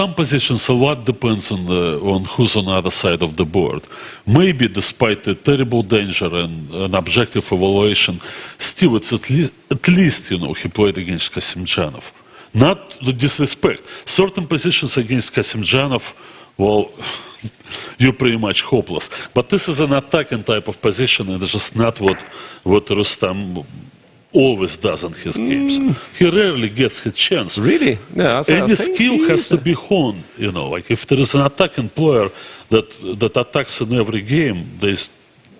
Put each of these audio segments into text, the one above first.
some positions, a lot depends on who's on the other side of the board. Maybe despite the terrible danger and an objective evaluation, still it's at least he played against Kasimdzhanov. Not the disrespect. Certain positions against Kasimdzhanov, well, you're pretty much hopeless. But this is an attacking type of position, and it's just not what Rustam always does in his games. He rarely gets his chance. Really? Yeah, any skill has to be honed. Like if there is an attacking player that attacks in every game, they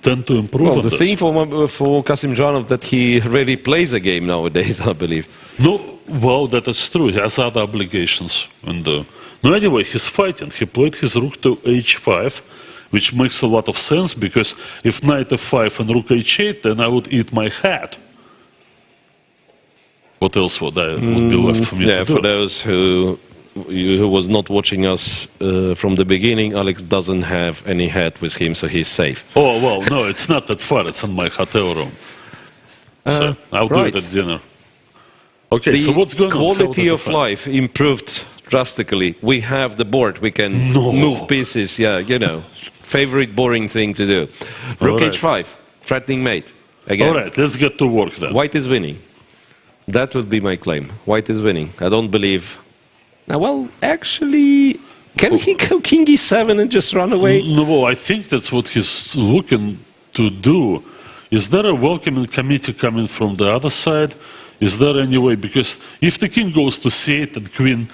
tend to improve. Well, the thing for Kasimdzhanov that he rarely plays a game nowadays, I believe. No, well, that is true. He has other obligations. And no, anyway, he's fighting. He played his rook to h5, which makes a lot of sense because if knight f5 and rook h8, then I would eat my hat. What else would be left for me to do? For those who was not watching us from the beginning, Alex doesn't have any hat with him, so he's safe. Oh, well, no, it's not that far. It's in my hotel room. So I'll do it at dinner. Okay, so what's going on? Quality of life improved drastically. We have the board. We can move pieces. Yeah, favorite boring thing to do. Rook h5, threatening mate. Again. All right, let's get to work then. White is winning. That would be my claim. White is winning. I don't believe. Now, well, actually, can he go king e7 and just run away? No, I think that's what he's looking to do. Is there a welcoming committee coming from the other side? Is there any way? Because if the king goes to c8 and queen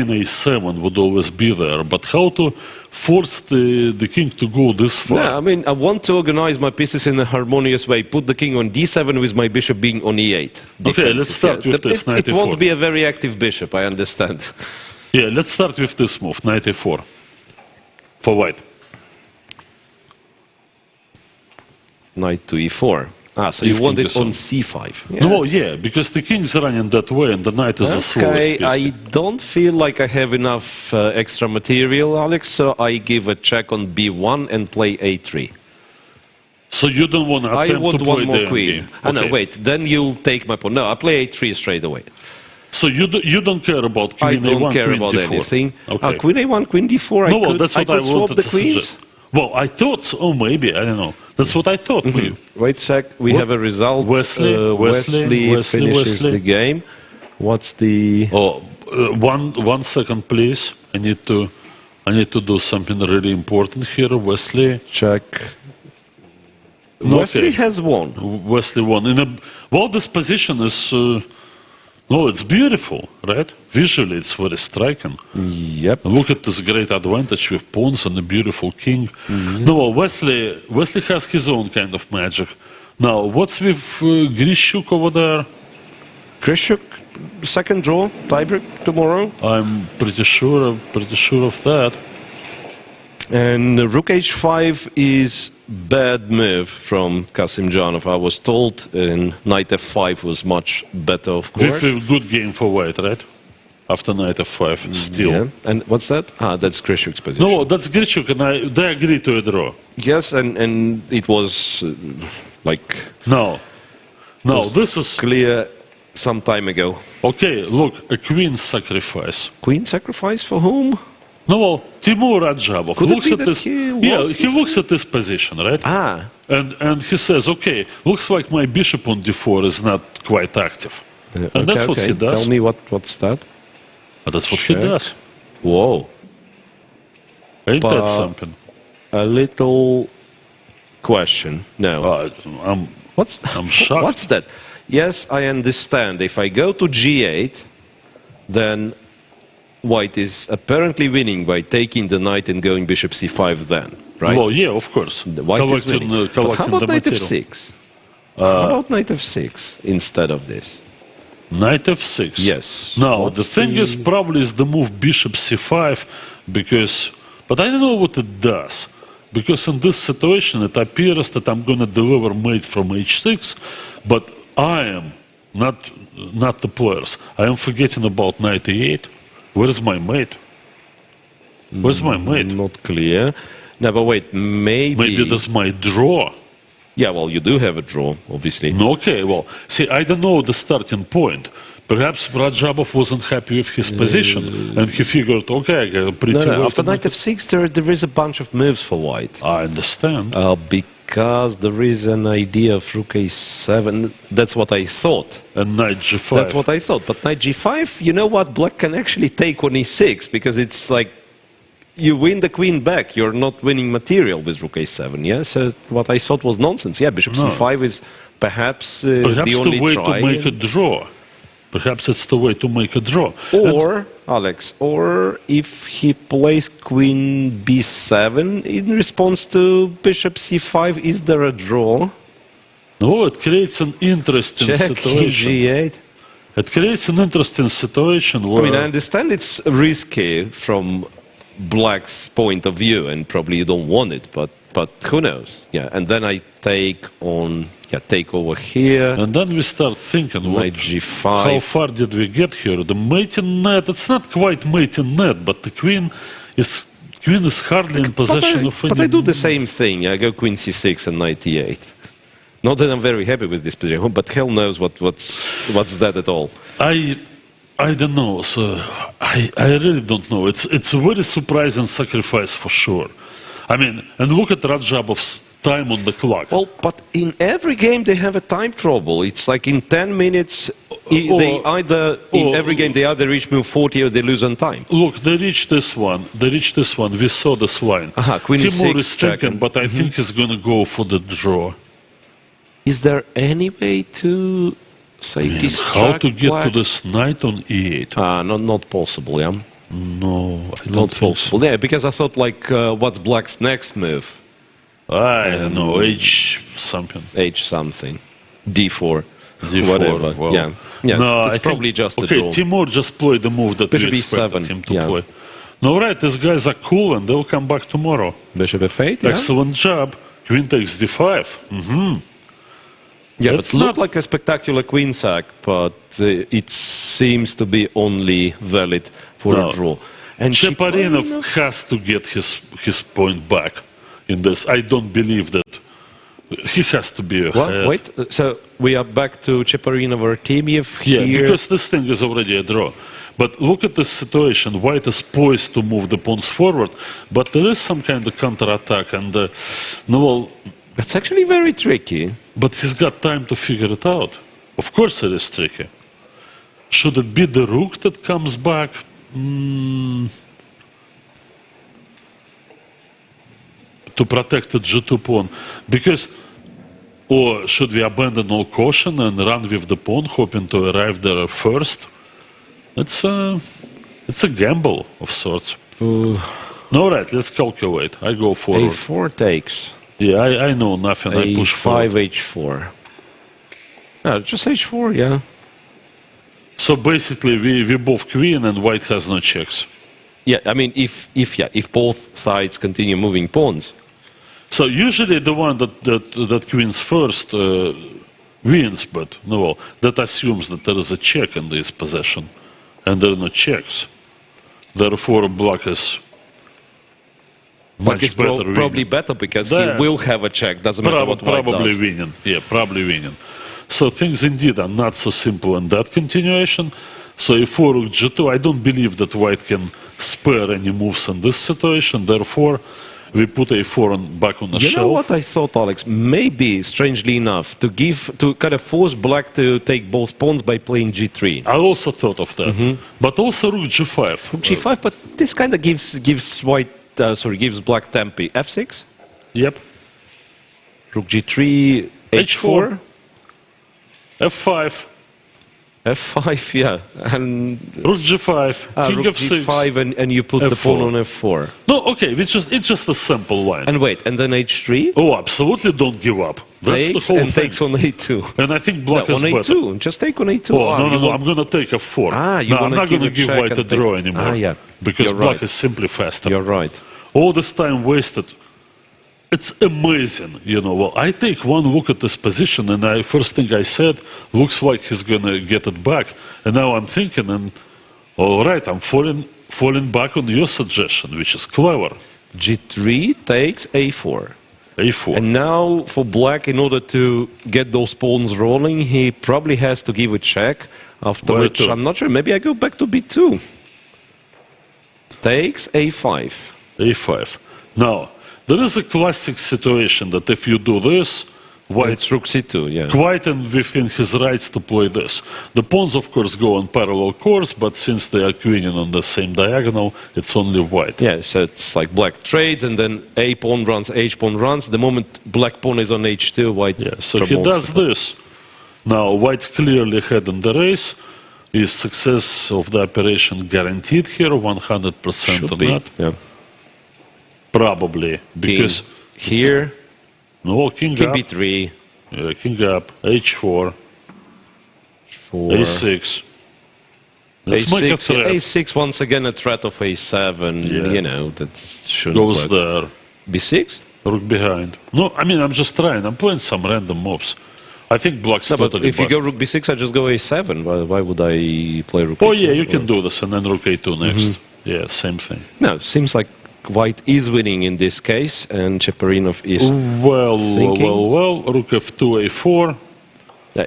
a7 would always be there. But how to force the king to go this far? Yeah, I mean, I want to organize my pieces in a harmonious way. Put the king on d7 with my bishop being on e8. Okay, let's start with this, knight it a4. won't be a very active bishop, I understand. Yeah, let's start with this move, knight a4, for white. Knight to e4. So you want it on c5. Yeah. No, yeah, because the king's running that way and the knight is the slowest piece. I don't feel like I have enough extra material, Alex, so I give a check on b1 and play a3. So you don't want to attempt to play one more queen. Okay. No, wait, then you'll take my pawn. No, I play a3 straight away. So you don't care about queen a1, I don't care queen about d4. anything. Okay. Queen a1, queen d4, no, that's what I could swap wanted the to queens. suggest. Well, I thought so. Oh, maybe. I don't know. That's what I thought. Wait a sec. We have a result. Wesley finishes the game. What's the... Oh, 1 second, please. I need to do something really important here. Wesley. Check. Wesley has won. Wesley won. Well, this position is... no, it's beautiful, right? Visually, it's very striking. Yep. Look at this great advantage with pawns and a beautiful king. No, Wesley has his own kind of magic. Now, what's with Grishuk over there? Grishuk, second draw, tiebreak tomorrow. I'm pretty sure of that. And rook h5 is bad move from Kasimdzhanov. I was told, and knight f5 was much better, of course. With a good game for white, right? After knight f5, still. Yeah. And what's that? That's Grishuk's position. No, that's Grishuk, and they agree to a draw. Yes, and it was like... No, this is... clear some time ago. Okay, look, a queen sacrifice. Queen sacrifice for whom? No, well, Timur Rajabov looks at this. He looks at this position, right? And he says, okay, looks like my bishop on d4 is not quite active. And that's what he does. Tell me what's that? That's what he does. Whoa. Ain't that something? A little question. No. I'm shocked. What's that? Yes, I understand. If I go to g8, then white is apparently winning by taking the knight and going bishop c5 then, right? Well, yeah, of course. White is winning. But how about knight f6? How about knight f6 instead of this? Knight f6? Yes. Now, the thing is probably is the move bishop c5 because... But I don't know what it does. Because in this situation, it appears that I'm going to deliver mate from h6, but I am not the players. I am forgetting about knight e8. Where's my mate? Where's my mate? Not clear. No, but wait, maybe that's my draw. Yeah, well, you do have a draw, obviously. Okay, well, see, I don't know the starting point, Perhaps Rajabov wasn't happy with his position, and he figured, okay, I got a pretty No, way after to knight f6, there is a bunch of moves for white. I understand. Because there is an idea of rook a7. That's what I thought. And knight g5. That's what I thought. But knight g5, you know what? Black can actually take on e6 because it's like you win the queen back. You're not winning material with rook a7. Yeah. So what I thought was nonsense. Yeah. Bishop c5 is perhaps the only way try. To make a draw. Perhaps it's the way to make a draw. Or, Alex, or if he plays queen b7 in response to bishop c5, is there a draw? No, it creates an interesting Check situation. g8. It creates an interesting situation where... I mean, I understand it's risky from Black's point of view, and probably you don't want it, but who knows? Yeah, and then I take on... Yeah, take over here. And then we start thinking, Knight g5. How far did we get here? The mating net, it's not quite mating net, but the queen is hardly in possession of any... But I do the same thing. I go queen c6 and knight e8. Not that I'm very happy with this position, but hell knows what's that at all. I don't know. So I really don't know. It's a very surprising sacrifice for sure. I mean, and look at Rajabov's time on the clock. Well, but in every game they have a time trouble. It's like in 10 minutes, in every game they either reach move 40 or they lose on time. Look, they reached this one. We saw this line. Queen Timur e6 is thinking, but I think he's going to go for the draw. Is there any way to say distract how to get Black? to this knight on e8? Not possible, yeah? No, I don't Not think possible. so. Yeah, because I thought like, what's Black's next move? I don't know, h something. H something. D4. D4, whatever. well, yeah. No, it's probably just a okay, draw. Timur just played the move that Bishop we expected E7, him to yeah. play. No, right, these guys are cool and they'll come back tomorrow. Bishop f8, yeah? Excellent job. Queen takes d5. Yeah, It's it looked not like a spectacular queen sack, but it seems to be only valid for a draw. And Cheparinov has to get his point back in this. I don't believe that he has to be ahead. What? Wait, so we are back to Cheparinov or Artemiev Yeah, here? because this thing is already a draw. But look at this situation. White is poised to move the pawns forward, but there is some kind of counterattack, and That's actually very tricky. but he's got time to figure it out. Of course it is tricky. Should it be the rook that comes back? To protect the g2 pawn? Because, or should we abandon all caution and run with the pawn, hoping to arrive there first? It's a gamble of sorts. No, right, let's calculate. I go forward. A4 takes. Yeah, I know nothing. I push forward. A5, H4. No, just H4, yeah. So basically, we both queen and white has no checks. Yeah, I mean, if both sides continue moving pawns. So usually the one that queens first wins, but no, that assumes that there is a check in this possession, and there are no checks. Therefore, black is much better. Probably better because he will have a check. Doesn't matter what white probably does. winning. Yeah, probably winning. So things indeed are not so simple in that continuation. So if4 rook g2, I don't believe that white can spare any moves in this situation. Therefore, we put a4 back on the shelf. You know what I thought, Alex? Maybe, strangely enough, to kind of force black to take both pawns by playing g3. I also thought of that, but also rook g5. Rook g5, but this kind of gives black tempi. f6. Yep. Rook g3, h4, f5. f5, yeah, and rook g5, king rook f6, g5, and you put the pawn on f4. No, okay, it's just a simple line. And wait, and then h3. Oh, absolutely! Don't give up. That's Takes the whole and thing. takes on a2. And I think black No, is on better. a2. Just take on a2. Oh, no, I'm going to take a4. You I'm wanna not going to give a give check white a and draw take- anymore. yeah. Because You're black right. is simply faster. You're right. All this time wasted. It's amazing, Well, I take one look at this position, and first thing I said, looks like he's going to get it back. And now I'm thinking, and all right, I'm falling back on your suggestion, which is clever. g3 takes a4. a4. And now for black, in order to get those pawns rolling, he probably has to give a check. After Where which, to? I'm not sure, maybe I go back to b2. Takes a5. A5. Now, there is a classic situation that if you do this, white It's rook c2, yeah. quite and within his rights to play this. The pawns, of course, go on parallel course, but since they are queening on the same diagonal, it's only white. Yeah, so it's like black trades, and then a pawn runs, h pawn runs. The moment black pawn is on h2, white. Yeah, so he promotes does it. this. Now, white's clearly ahead in the race. Is success of the operation guaranteed here? 100% Should or be. not? Yeah. Probably. Because, Here, no, king king up, b3, king up, h4, 4, a6. Let's make a a6, threat. a6 once again a threat of a7. Yeah. You know that should Goes work. there. b6. Rook behind. No, I mean, I'm just trying. I'm playing some random moves. I think black's No, but totally if you go busted. rook b6, I just go a7. Why would I play rook? Oh, a2? yeah, you can do this, and then rook a2 next. Yeah, same thing. No, seems like white is winning in this case, and Cheparinov is. Well, Thinking. well, rook f2, a4.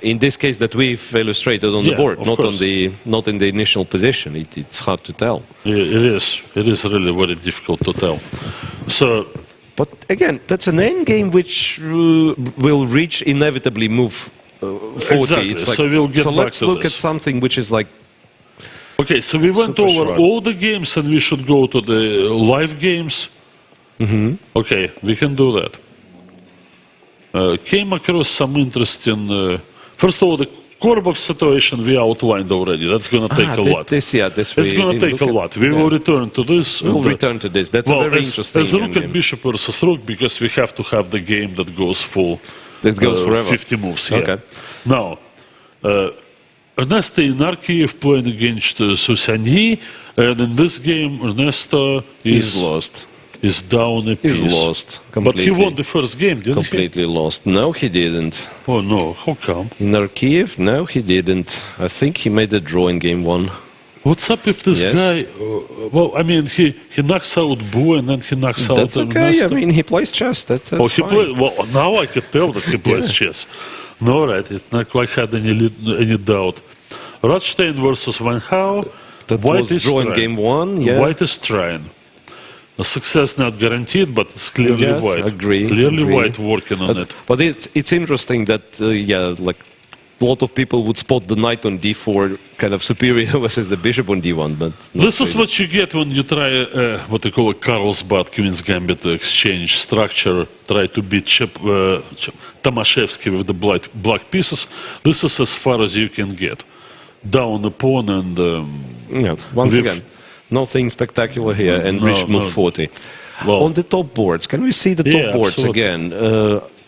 In this case that we've illustrated on the Yeah, board, of not course. not in the initial position. It's hard to tell. Yeah, it is. It is really very difficult to tell. So, But again, that's an endgame which will reach inevitably move 40. Exactly. It's like, So we'll get back let's to look this. at something which is like okay, so we went Super over short. all the games, and we should go to the live games. Okay, we can do that. Came across some interesting. First of all, the Korbov situation we outlined already. That's going to take a lot. This It's we going to didn't take a look lot. at. We Yeah. will return to this. We'll and, return to this. That's a very interesting as rook and endgame. bishop versus rook, because we have to have the game that goes full. That goes forever. 50 moves. Yeah. Okay. Now, Ernesto in Arkiv playing against Susani, and in this game, Ernesto He's lost. is down a piece. He's lost But completely. he won the first game, didn't Completely lost. No, he didn't. he? Oh no, how come? In Kyiv, no, he didn't. I think he made a draw in game one. What's up with this Yes. guy? Well, I mean, he knocks out Bu and then he knocks out That's okay. Ernesto. I mean, he plays chess. That's Oh, he fine. play, well, now I can tell that he plays chess. No, right, it's not quite had any doubt. Rothstein versus Van Hao. That White was is draw in trying. game one. Yeah. White is trying. A success not guaranteed, but it's clearly Yes, white. agree, Clearly agree. white working on it. But it's interesting that like a lot of people would spot the knight on d4 kind of superior versus the bishop on d1, but not This is really. what you get when you try what they call a Carlsbad Queen's Gambit to exchange structure, try to beat Tomaszewski with the black pieces. This is as far as you can get. Down a pawn and... Yeah, once with- again, nothing spectacular here, and No, rich move no. 40. Well- On the top boards, can we see the Yeah, top boards absolutely. again?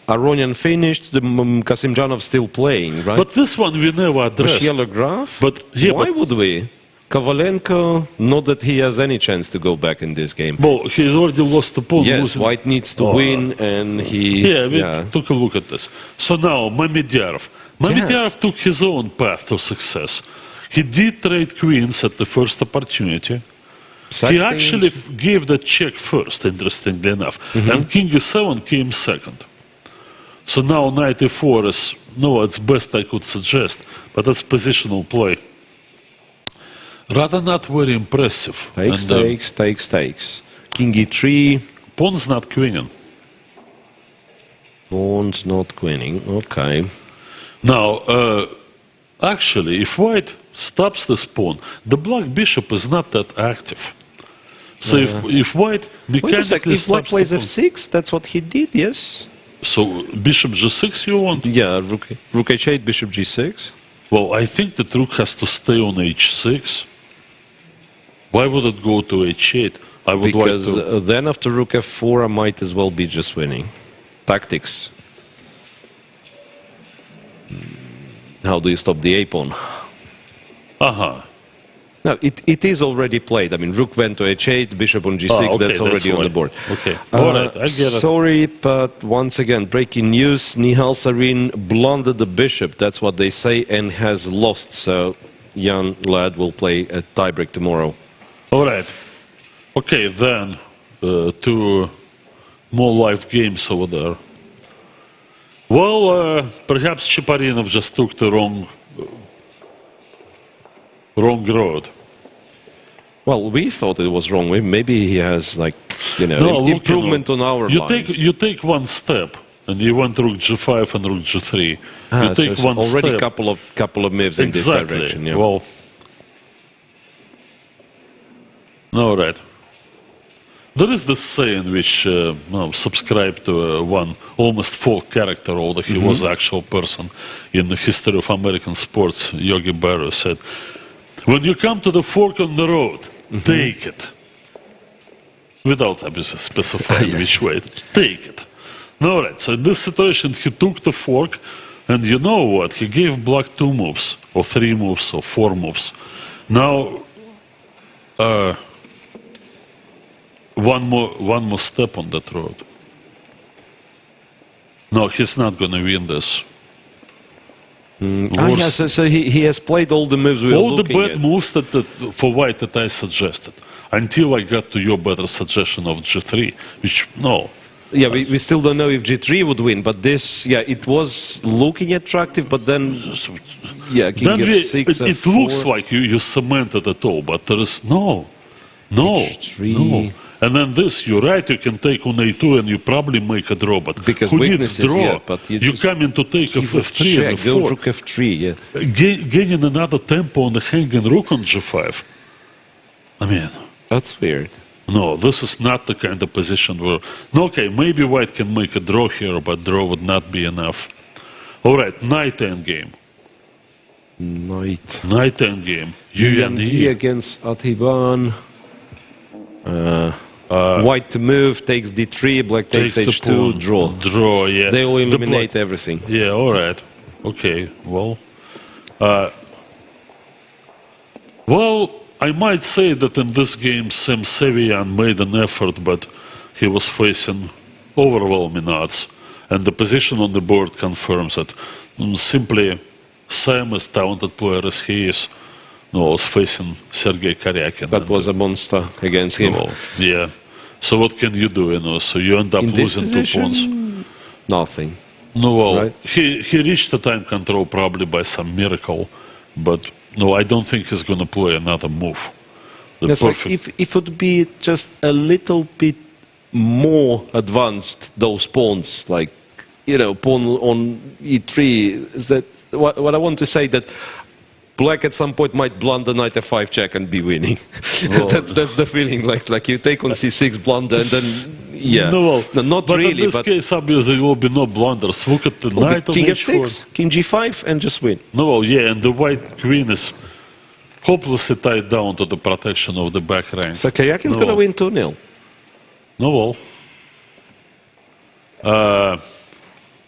Aronian finished, the Kasimjanov still playing, right? But this one we never addressed. Yellow graph? But- yeah, Why but- would we? Kovalenko, not that he has any chance to go back in this game. Well, he's already lost the pawn. Yes, losing- White needs to Oh. win, and he... Yeah, we took a look at this. So now, Mamedyanov. Mamedyanov took his own path to success. He did trade queens at the first opportunity. He actually gave the check first, interestingly enough. And King e7 came second. So now knight e4 is, no, it's best I could suggest, but that's positional play. Rather not very impressive. Takes, And, takes. King e3, pawn's not queening. pawns not queening. Okay. Now, actually, if white stops this pawn, the black bishop is not that active. So if white Wait a second, mechanically if Black stops plays the pawn, f6, that's what he did, yes? so bishop g6 you want? Yeah, rook h8, bishop g6. Well, I think that rook has to stay on h6. Why would it go to h8? I would Because like to... then after rook f4, I might as well be just winning. Tactics. How do you stop the a-pawn? Uh-huh. No, it is already played. I mean, rook went to h8, bishop on g6, okay, that's already on why. the board. Okay, all right, I get it. Sorry, but once again, breaking news, Nihal Sarin blundered the bishop, that's what they say, and has lost. So Jan Lad will play a tiebreak tomorrow. All right. Okay, then, two more live games over there. Well, perhaps Cheparinov just took the wrong wrong road. Well, we thought it was wrong. Maybe he has, like, No, look, improvement on our you lines. you take one step, and you went rook g5 and rook g3. You So take it's one already step. couple of moves in this Exactly. direction. Yeah. Well, all right. There is this saying which subscribed to one almost folk character, although he was an actual person in the history of American sports. Yogi Berra said, "When you come to the fork on the road, take it." Without obviously specifying which way, take it. All right, so in this situation, he took the fork, and you know what? He gave black 2 moves, or 3 moves, or 4 moves. Now, one more step on that road. No, he's not going to win this. So he has played all the moves we were All the looking bad at. moves for white that I suggested, until I got to your better suggestion of g3, which, no. Yeah, we still don't know if G3 would win, but this, it was looking attractive, but then, king Then F6, it F4. looks like you cemented it all, but there is no. H3. And then this, you're right, you can take on A2 and you probably make a draw, but Because who needs weaknesses, draw? yeah, but you just come in to take a He would F3 check, and go F4. rook F3, yeah. Gaining another tempo on the hanging rook on G5. I mean, That's weird. no, this is not the kind of position where... No, okay, maybe white can make a draw here, but draw would not be enough. All right, knight endgame. Knight. Knight endgame. Yuan E. against Atiban. White to move, takes D3, black takes Take the H2, pawn. draw. Draw, yeah. They will The eliminate black- everything. Yeah, all right. Okay, well... I might say that in this game, Sam Sevian made an effort, but he was facing overwhelming odds. And the position on the board confirms it. Simply, Sam, as talented player as he is, was facing Sergei Karyakin. That was a monster against him. Well, yeah. So what can you do, So you end up In this losing 2 pawns. position, nothing. No, well, Right. he reached the time control probably by some miracle, but no, I don't think he's going to play another move. The It's like perfect. if it would be just a little bit more advanced, those pawns, like, pawn on E3, is that what I want to say, that black at some point might blunder knight F5 check and be winning. Well, that's the feeling, like you take on C6 blunder and then, No, not but really, in this but case, obviously, there will be no blunders. Look at the will be knight on king H4. F6, king G5 and just win. No, yeah, and the white queen is hopelessly tied down to the protection of the back rank. So Karyakin's No. going to win 2-0. No, well.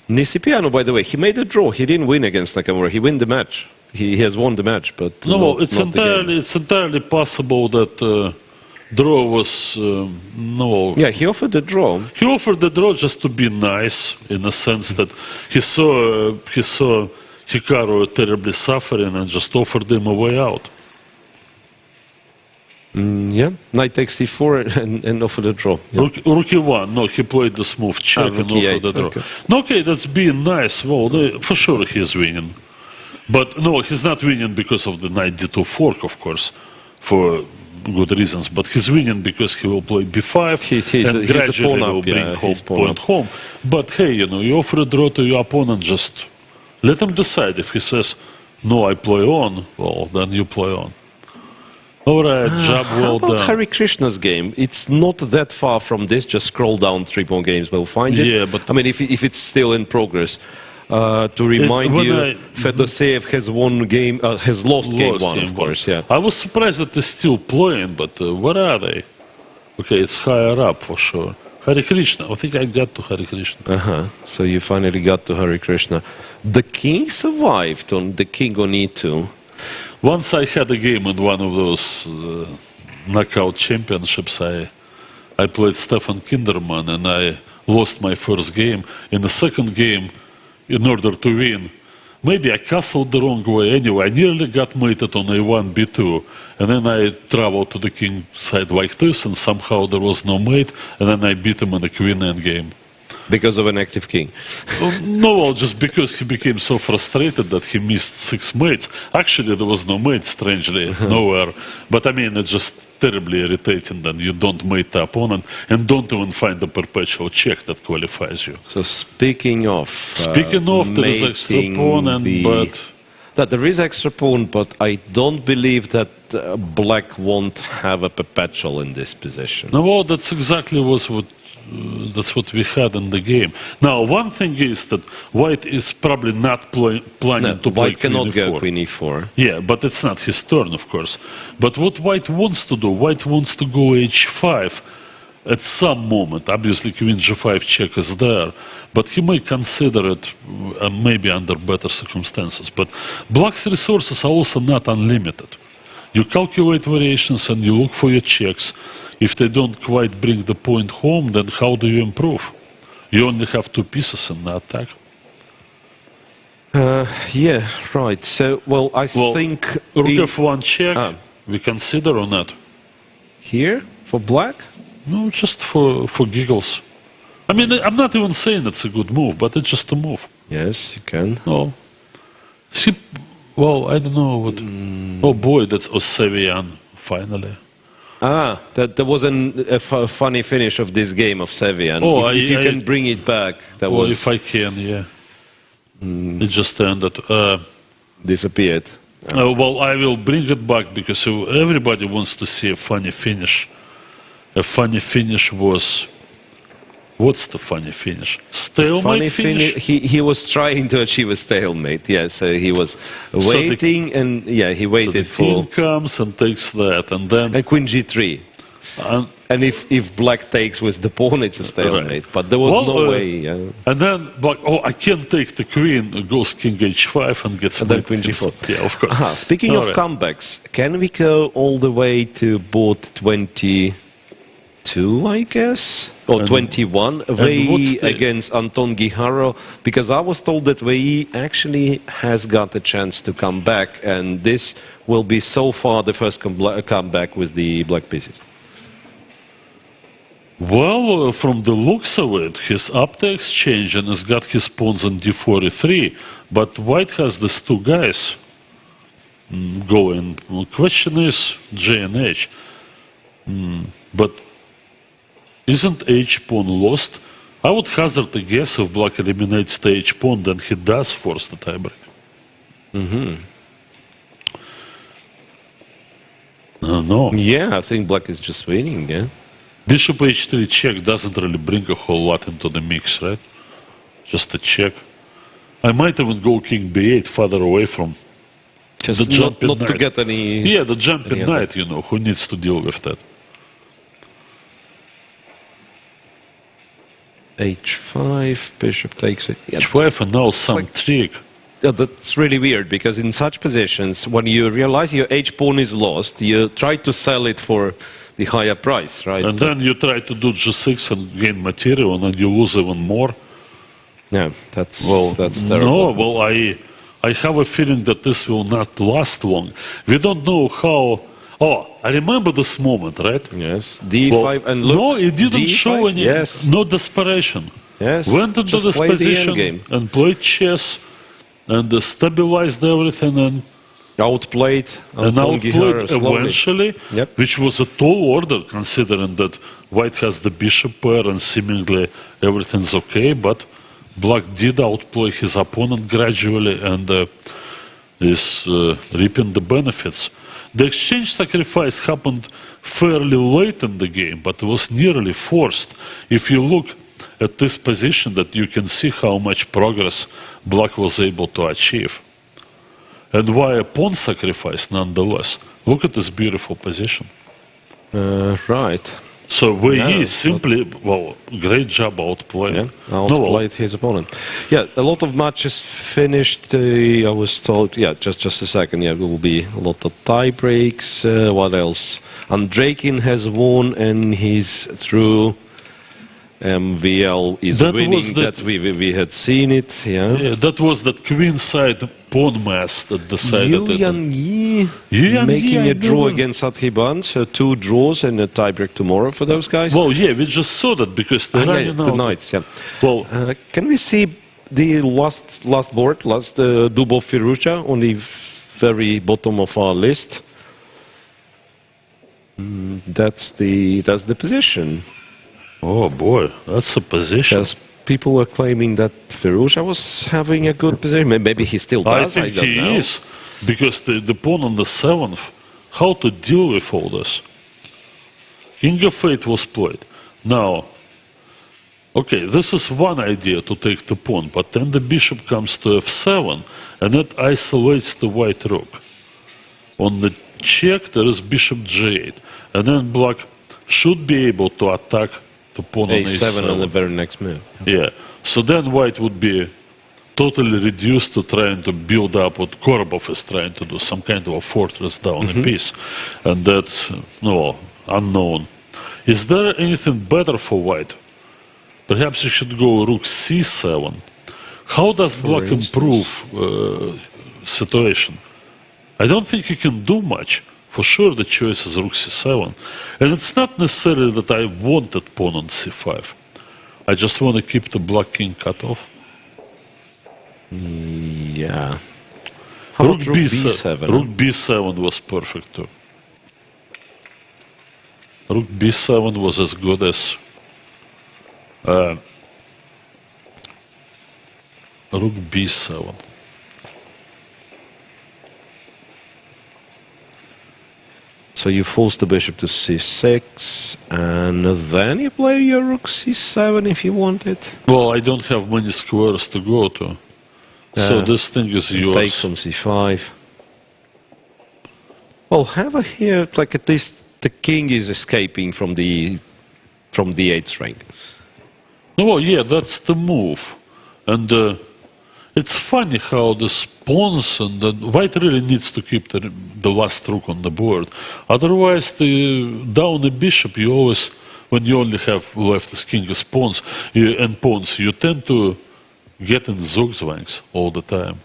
Nisipiano, by the way, he made a draw. He didn't win against Nakamura. He won the match. He has won the match, but No, it's not the game. entirely possible that draw was no. Yeah, he offered a draw. He offered the draw just to be nice, in the sense that he saw Hikaru terribly suffering and just offered him a way out. Yeah, knight takes c4 and offered a draw. Yeah. Rook e1, no, he played this move check and rook offered e8, the draw. okay. No, okay, that's being nice. Well, for sure he's winning. But no, he's not winning because of the knight d2 fork, of course, for good reasons. But he's winning because he will play b5 He's and a gradually pawn will up, bring yeah, he's pawn point up. home. But hey, you offer a draw to your opponent, just let him decide. If he says, no, I play on, well, then you play on. All right, job How well about done. Hari Krishna's game? It's not that far from this. Just scroll down 3-pawn games. We'll find it. Yeah, but- I mean, if it's still in progress. To remind when you, I- Fedoseev has won game, has lost game Lost one, game of course. one. Yeah. I was surprised that they're still playing, but where are they? Okay, it's higher up for sure. Hare Krishna. I think I got to Hare Krishna. So you finally got to Hari Krishna. The king survived on the king on e2. Once I had a game in one of those knockout championships. I played Stefan Kinderman and I lost my first game. In the second game, in order to win, maybe I castled the wrong way. Anyway, I nearly got mated on a1, b2, and then I traveled to the king side like this, and somehow there was no mate, and then I beat him in the queen endgame. Because of an active king. No, well, just because he became so frustrated that he missed 6 mates. Actually, there was no mate, strangely, nowhere. But I mean, it's just terribly irritating that you don't mate the opponent and don't even find the perpetual check that qualifies you. So speaking of... There is extra pawn, that there is extra pawn, but I don't believe that black won't have a perpetual in this position. No, well, that's exactly what we had in the game. Now, one thing is that white is probably not planning to play white cannot queen e4. go queen e4. Yeah, but it's not his turn, of course. But what white wants to do, white wants to go h5 at some moment. Obviously, queen g5 check is there, but he may consider it maybe under better circumstances. But black's resources are also not unlimited. You calculate variations and you look for your checks. If they don't quite bring the point home, then how do you improve? You only have 2 pieces in the attack. Yeah, right. So, well, I think... Rook f1 check, we consider or not? Here, for black? No, just for giggles. I mean, I'm not even saying it's a good move, but it's just a move. Yes, you can. No. Well, I don't know what... Oh boy, that's Osevian, finally. That there was a funny finish of this game of Sevian. If you can bring it back, that was... if I can, yeah. It just ended. Disappeared. Well, I will bring it back because everybody wants to see a funny finish. A funny finish was... What's the funny finish? Stalemate finish? He was trying to achieve a stalemate, yes. So he was waiting, he waited so the king comes and takes that, and then... And queen g3. And if black takes with the pawn, it's a stalemate. Right. But there was no way. And then black, I can't take the queen, goes king h5 and gets... And then queen g4. Yeah, of course. Speaking of comebacks, can we go all the way to board 22, I guess? Or 21, Vei against Anton Guijarro, because I was told that Vei actually has got a chance to come back, and this will be so far the first comeback with the black pieces. Well, from the looks of it, he's up the exchange and has got his pawns on d43, but white has these 2 guys going. The question is J and H. But isn't h-pawn lost? I would hazard a guess if black eliminates the h-pawn, then he does force the tiebreak. No. Yeah, I think black is just winning, yeah. Bishop h3 check doesn't really bring a whole lot into the mix, right? Just a check. I might even go king b8 farther away from just the jumping not knight. To get any... Yeah, the jumping knight, who needs to deal with that? h5, bishop takes it. h5 and now some trick. Yeah, that's really weird, because in such positions, when you realize your h-pawn is lost, you try to sell it for the higher price, right? And then you try to do g6 and gain material, and then you lose even more. Yeah, that's terrible. No, well, I have a feeling that this will not last long. We don't know how... I remember this moment, right? Yes, d5 and look. No, it didn't d5, show any, no desperation. Yes, went into this position and played chess and stabilized everything and outplayed eventually, which was a tall order considering that white has the bishop pair and seemingly everything's okay, but black did outplay his opponent gradually and is reaping the benefits. The exchange sacrifice happened fairly late in the game, but it was nearly forced. If you look at this position, that you can see how much progress black was able to achieve. And why a pawn sacrifice nonetheless. Look at this beautiful position. Right. So Vei simply, great job outplaying. Outplayed his opponent. Yeah, a lot of matches finished. I was told, just a second. Yeah, there will be a lot of tie breaks. What else? Andreikin has won, and he's through MVL is That was winning, that- that we had seen it, yeah. Yeah, that was that queen side pawn mass that decided Yu it. Yan Yi Yu Yan making Yi, I a draw never- against Satriban, so 2 draws and a tiebreak tomorrow for those guys. Well, yeah, we just saw that because they're Yeah, running the out. knights, yeah. Well, Can we see the last board, last Dubov Firuza on the very bottom of our list? That's the position. oh boy, that's a position. Because people were claiming that Firuza was having a good position. Maybe he still I does. think don't he know. is, because the pawn on the 7th, how to deal with all this? King of 8 was played. Now, okay, this is one idea to take the pawn, but then the bishop comes to f7, and that isolates the white rook. On the check, there is bishop g8, and then black should be able to attack the pawn on A7 on the very next move. yeah. So then white would be totally reduced to trying to build up what Korbov is trying to do, some kind of a fortress down a piece. And that's, no, unknown. Is there anything better for white? Perhaps you should go rook c7. How does black improve situation? I don't think you can do much. For sure, the choice is rook c7. And it's not necessarily that I wanted pawn on c5. I just want to keep the black king cut off. Yeah. How Rook about b7. Rook b7 was perfect too. Rook b7 was as good as rook b7. So you force the bishop to c6, and then you play your rook c7 if you want it. Well, I don't have many squares to go to. So this thing is yours. Takes on c5. Well, have a here, like at least the king is escaping from the 8th rank. No, well, yeah, that's the move. And it's funny how the pawns and the white really needs to keep the last rook on the board. Otherwise, down the bishop, you always, when you only have left as king as pawns, you tend to get in zugzwangs all the time.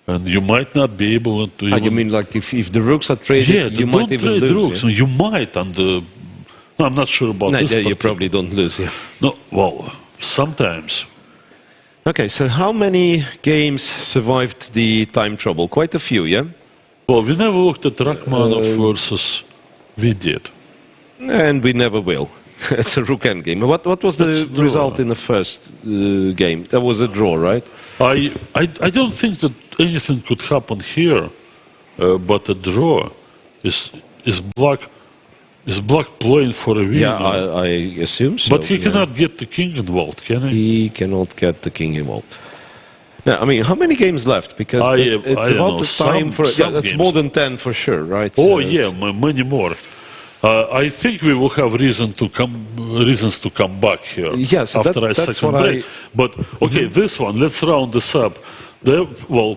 And you might not be able to You mean like if the rooks are traded, you might even trade lose? rooks. Yeah? You might, and I'm not sure about No, this. yeah, you particular- probably don't lose. Yeah. No, well, sometimes. Okay, so how many games survived the time trouble? Quite a few, yeah? Well, we never looked at Rachmanov versus we did. And we never will. It's a rook endgame. What was the That's draw. result in the first game? That was a draw, right? I don't think that anything could happen here, but a draw. Is black playing for a win? Yeah, I assume so. but he yeah. cannot get the king involved, can he? He cannot get the king involved. Now, I mean, how many games left? Because I it's don't about know. the time for Some that's games. more than 10 for sure, right? Oh So yeah, many more. I think we will have reasons to come back here Yes, after our that's second what break. But okay, this one, let's round this up.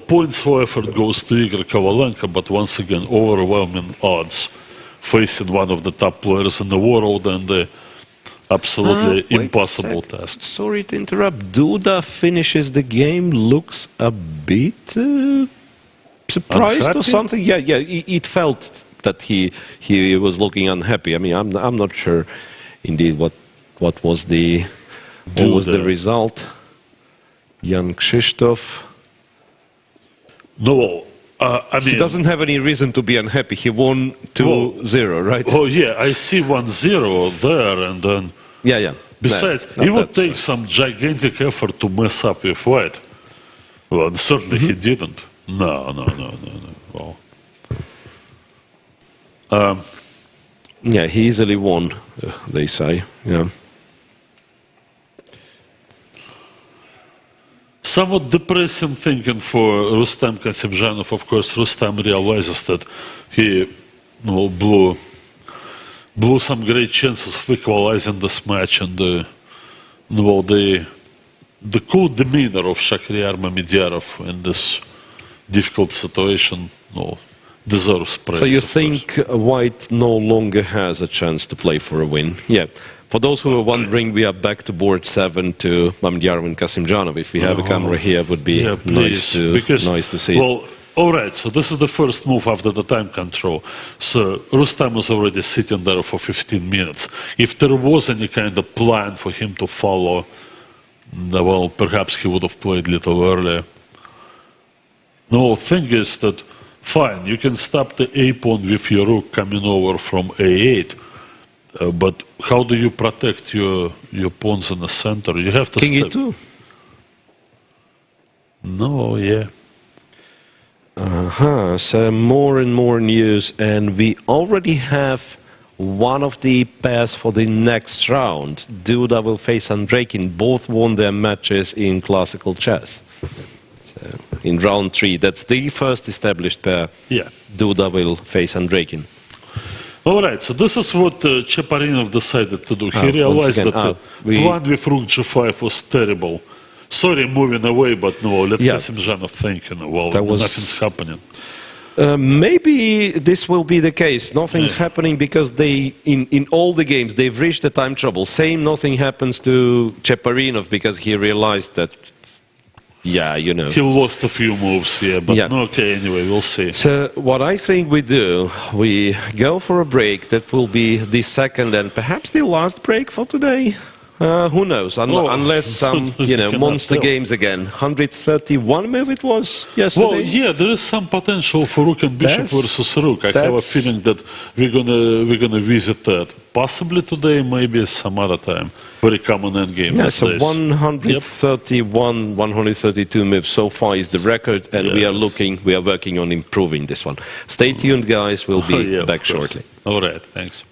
Points for effort goes to Igor Kovalenko, but once again, overwhelming odds facing one of the top players in the world and the absolutely wait a impossible sec. task. Sorry to interrupt. Duda finishes the game, looks a bit surprised or Unhappy? something. Yeah, it felt that he was looking unhappy. I mean, I'm not sure indeed what was the Duda. result. Jan Krzysztof. No, I mean, He doesn't have any reason to be unhappy. He won 2-0, right? oh yeah, I see 1-0 there, and then Yeah. besides, No, it would that's, take some gigantic effort to mess up with white. Well, certainly he didn't. No. Well, yeah, he easily won, they say. Yeah. somewhat depressing thinking for Rustam Kasimzhanov. Of course, Rustam realizes that he blew some great chances of equalizing this match, and the cool demeanor of Shakhriyar Mamediyarov in this difficult situation deserves praise. So you of course. think White no longer has a chance to play for a win? Yeah. For those who are wondering, we are back to board 7 to Mamdyarov and Kasimdzhanov. If we have a camera here, it would be nice to see. Well, all right, so this is the first move after the time control. So Rustam was already sitting there for 15 minutes. If there was any kind of plan for him to follow, well, perhaps he would have played a little earlier. No, thing is that, fine, you can stop the A pawn with your rook coming over from A8. But how do you protect your pawns in the center? You have to King step. E2. No, yeah. So more and more news, and we already have one of the pairs for the next round. Duda will face Andreikin. Both won their matches in classical chess. So in round 3, that's the first established pair. Yeah. Duda will face Andreikin. All right, so this is what Cheparinov decided to do. He realized that the plan with rook g5 was terrible. Sorry, moving away, but no, let Kasimdzhanov think, well, nothing's happening. Maybe this will be the case. Nothing's happening because they, in all the games, they've reached the time trouble. Same, nothing happens to Cheparinov because he realized that, you know. He lost a few moves, but okay, anyway, we'll see. So what I think we do, we go for a break. That will be the second and perhaps the last break for today. Who knows? Unless some, monster games again. 131 maybe it was yesterday. Well, there is some potential for rook and bishop versus rook. I have a feeling that we're gonna visit that. Possibly today, maybe some other time. Very common endgame. Yeah, so 131, 132 moves so far is the record, and we are working on improving this one. Stay tuned, guys. We'll be back shortly. All right, thanks.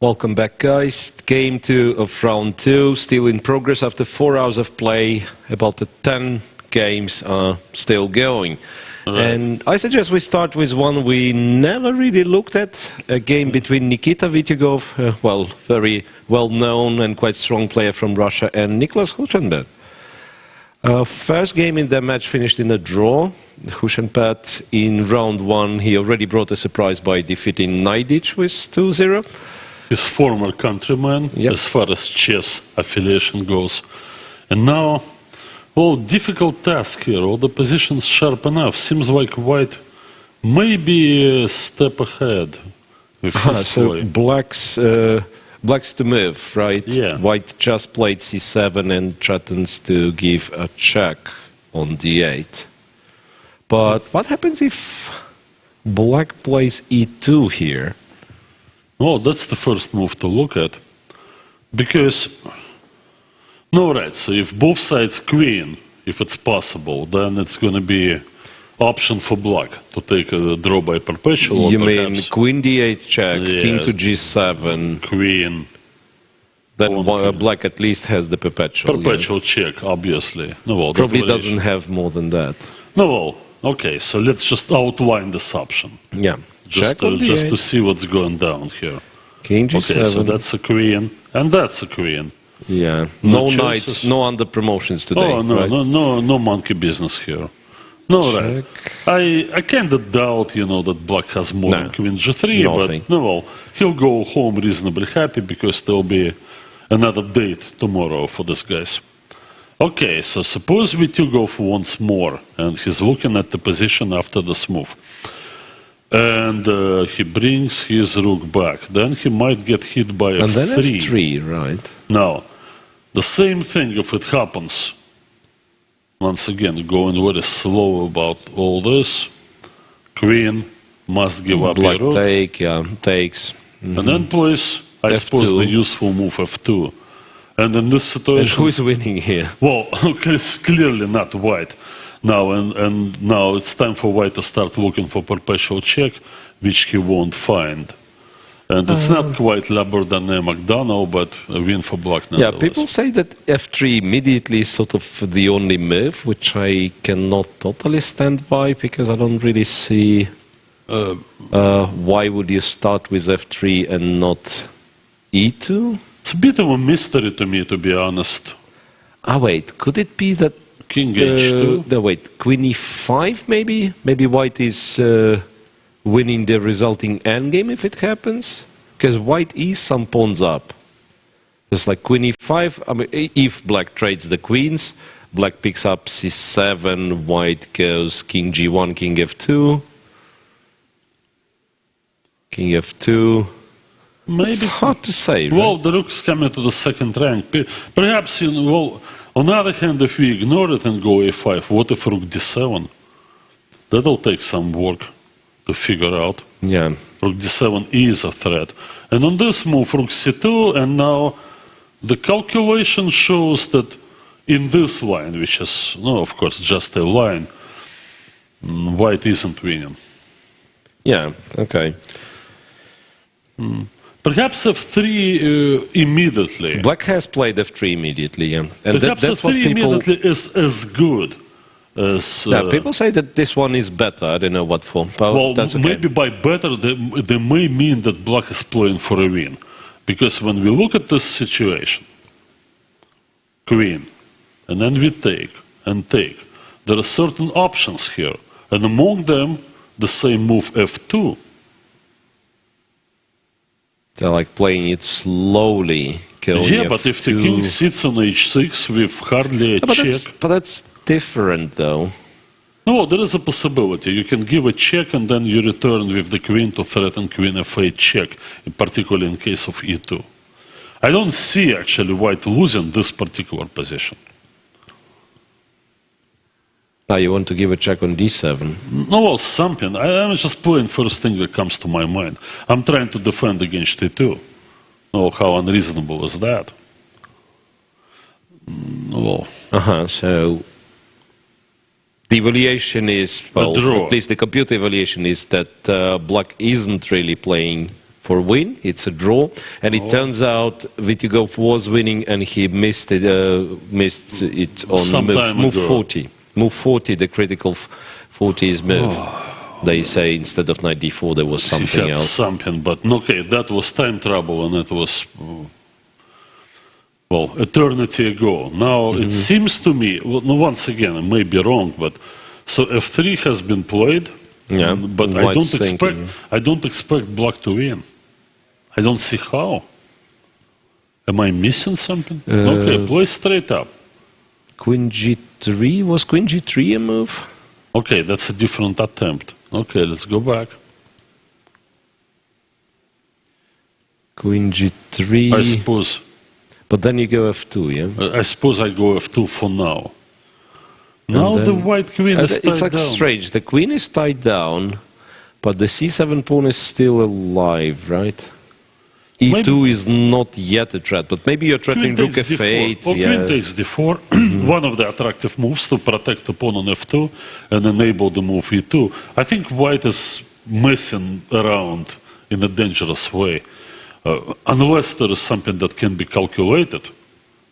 Welcome back, guys. Game 2 of round 2, still in progress after 4 hours of play. About the 10 games are still going. Right. And I suggest we start with one we never really looked at, a game between Nikita Vityugov, very well-known and quite strong player from Russia, and Niklas Huschenberg. First game in the match finished in a draw. Huschenberg in round 1, he already brought a surprise by defeating Najdic with 2-0. His former countryman, Yep. as far as chess affiliation goes. And now, difficult task here. All the positions sharp enough. Seems like White may be a step ahead with his So play. Black's to move, right? Yeah. White just played c7 and threatens to give a check on d8. But what happens if Black plays e2 here? Oh, that's the first move to look at. Because, no, right, so if both sides queen, if it's possible, then it's going to be option for Black to take a draw by perpetual. You or mean perhaps queen d8 check, king Yeah. to g7, queen, then Pawn. Black at least has the perpetual. yeah. perpetual check, obviously. No, well, that Probably relation- doesn't have more than that. No, well, okay, so let's just outline this option. Yeah. Just Check on just to d8, see what's going down here. king g7. Okay, so that's a queen, and that's a queen. Yeah. No No choices. knights, no under promotions today. Oh, no, right? no monkey business here. No, right. Check. I kind of doubt, that Black has more No, than queen g3, nothing. but no, well, he'll go home reasonably happy because there'll be another date tomorrow for these guys. Okay, so suppose Vityugov once more, and he's looking at the position after this move. And he brings his rook back. Then he might get hit by And then f3. f3, right? Now, the same thing if it happens. Once again, going very slow about all this. Queen must give up Black your rook. take, yeah, takes. And then plays, I F2. suppose, the useful move f2. And in this And situation... who is winning here? Well, it's clearly not White. Now, and now it's time for White to start looking for perpetual check, which he won't find. And it's not quite Labordane McDonald, but a win for Black Yeah, nonetheless. people say that f3 immediately is sort of the only move, which I cannot totally stand by because I don't really see why would you start with f3 and not e2? It's a bit of a mystery to me, to be honest. Ah, wait, could it be that King h2? no, wait, queen e5 maybe? Maybe White is winning the resulting endgame if it happens? Because White is some pawns up. Just like queen e5, I mean, if Black trades the queens, Black picks up c7, White goes king g1, king f2, king f2. Maybe. It's hard to say, right? Well, the rook's coming to the second rank. Perhaps, on the other hand, if we ignore it and go a5, what if rook d7? That'll take some work to figure out. Yeah. Rook d7 is a threat. And on this move, rook c2, and now the calculation shows that in this line, which is, of course, just a line, White isn't winning. Yeah, okay. Perhaps f3 immediately. Black has played f3 immediately, yeah. And Perhaps that's what f3 people... immediately is as good as... Yeah, people say that this one is better. I don't know what for. But well, that's okay. maybe by better, they may mean that Black is playing for a win. Because when we look at this situation, queen, and then we take and take, there are certain options here. And among them, the same move f2. They're like playing it slowly. Yeah, but if the king sits on h6 with hardly a check... But that's different, though. No, there is a possibility. You can give a check and then you return with the queen to threaten queen f8 check, particularly in case of e2. I don't see actually White losing this particular position. Now you want to give a check on d7. No, well, something. I'm just playing first thing that comes to my mind. I'm trying to defend against e2. Oh, how unreasonable is that? Well, So the evaluation is, well, draw. at least the computer evaluation is that Black isn't really playing for win. It's a draw, and it turns out Vitigov was winning, and he missed it on Some time move ago. 40. Move 40, the critical 40 is move. They say instead of knight d4 there was He something had else. something, but okay, that was time travel, and it was well, eternity ago. Now it seems to me, well, no, once again, I may be wrong, but so f3 has been played, Yeah, but White's thinking. I don't expect black to win. I don't see how. Am I missing something? Okay, play straight up. Queen g3, was queen g3 a move? Okay, that's a different attempt. Okay, let's go back. Queen g3, I suppose but then you go f2, yeah? I suppose I go f2 for now. Now And the then- white queen is It's tied like down. strange. The queen is tied down, but the c7 pawn is still alive, right? e2 is not yet a threat, but maybe you're threatening Queen rook takes f8. d4. Or yeah. queen takes d4. One of the attractive moves to protect the pawn on f2 and enable the move e2. I think white is messing around in a dangerous way. Unless there is something that can be calculated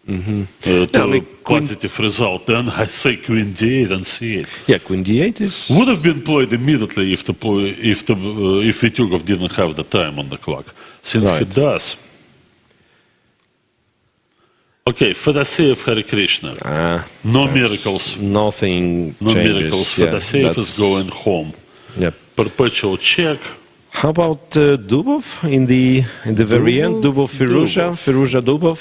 to I mean, a positive result, then I say queen d8 and c8. Yeah, queen d8 is... Would have been played immediately if Vityugov didn't have the time on the clock, since he Right. does. Okay, Fedoseev, Hare Krishna. No that's miracles. Nothing No changes. miracles. Yeah, Fedoseev is that's- going home. Yep. Perpetual check. How about Dubov in the very end? Dubov Firuza, Firuza Dubov.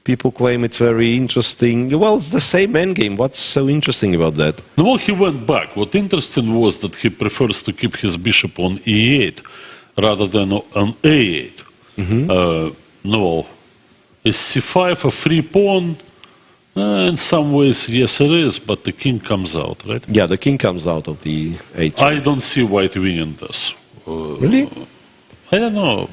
People claim it's very interesting. Well, it's the same endgame. What's so interesting about that? No, well, he went back. What interesting was that he prefers to keep his bishop on e8 rather than on a8. No, is c5 a free pawn? In some ways, yes, it is, but the king comes out, right? Yeah, the king comes out of the 8. I don't see white winning this. Really? I don't know.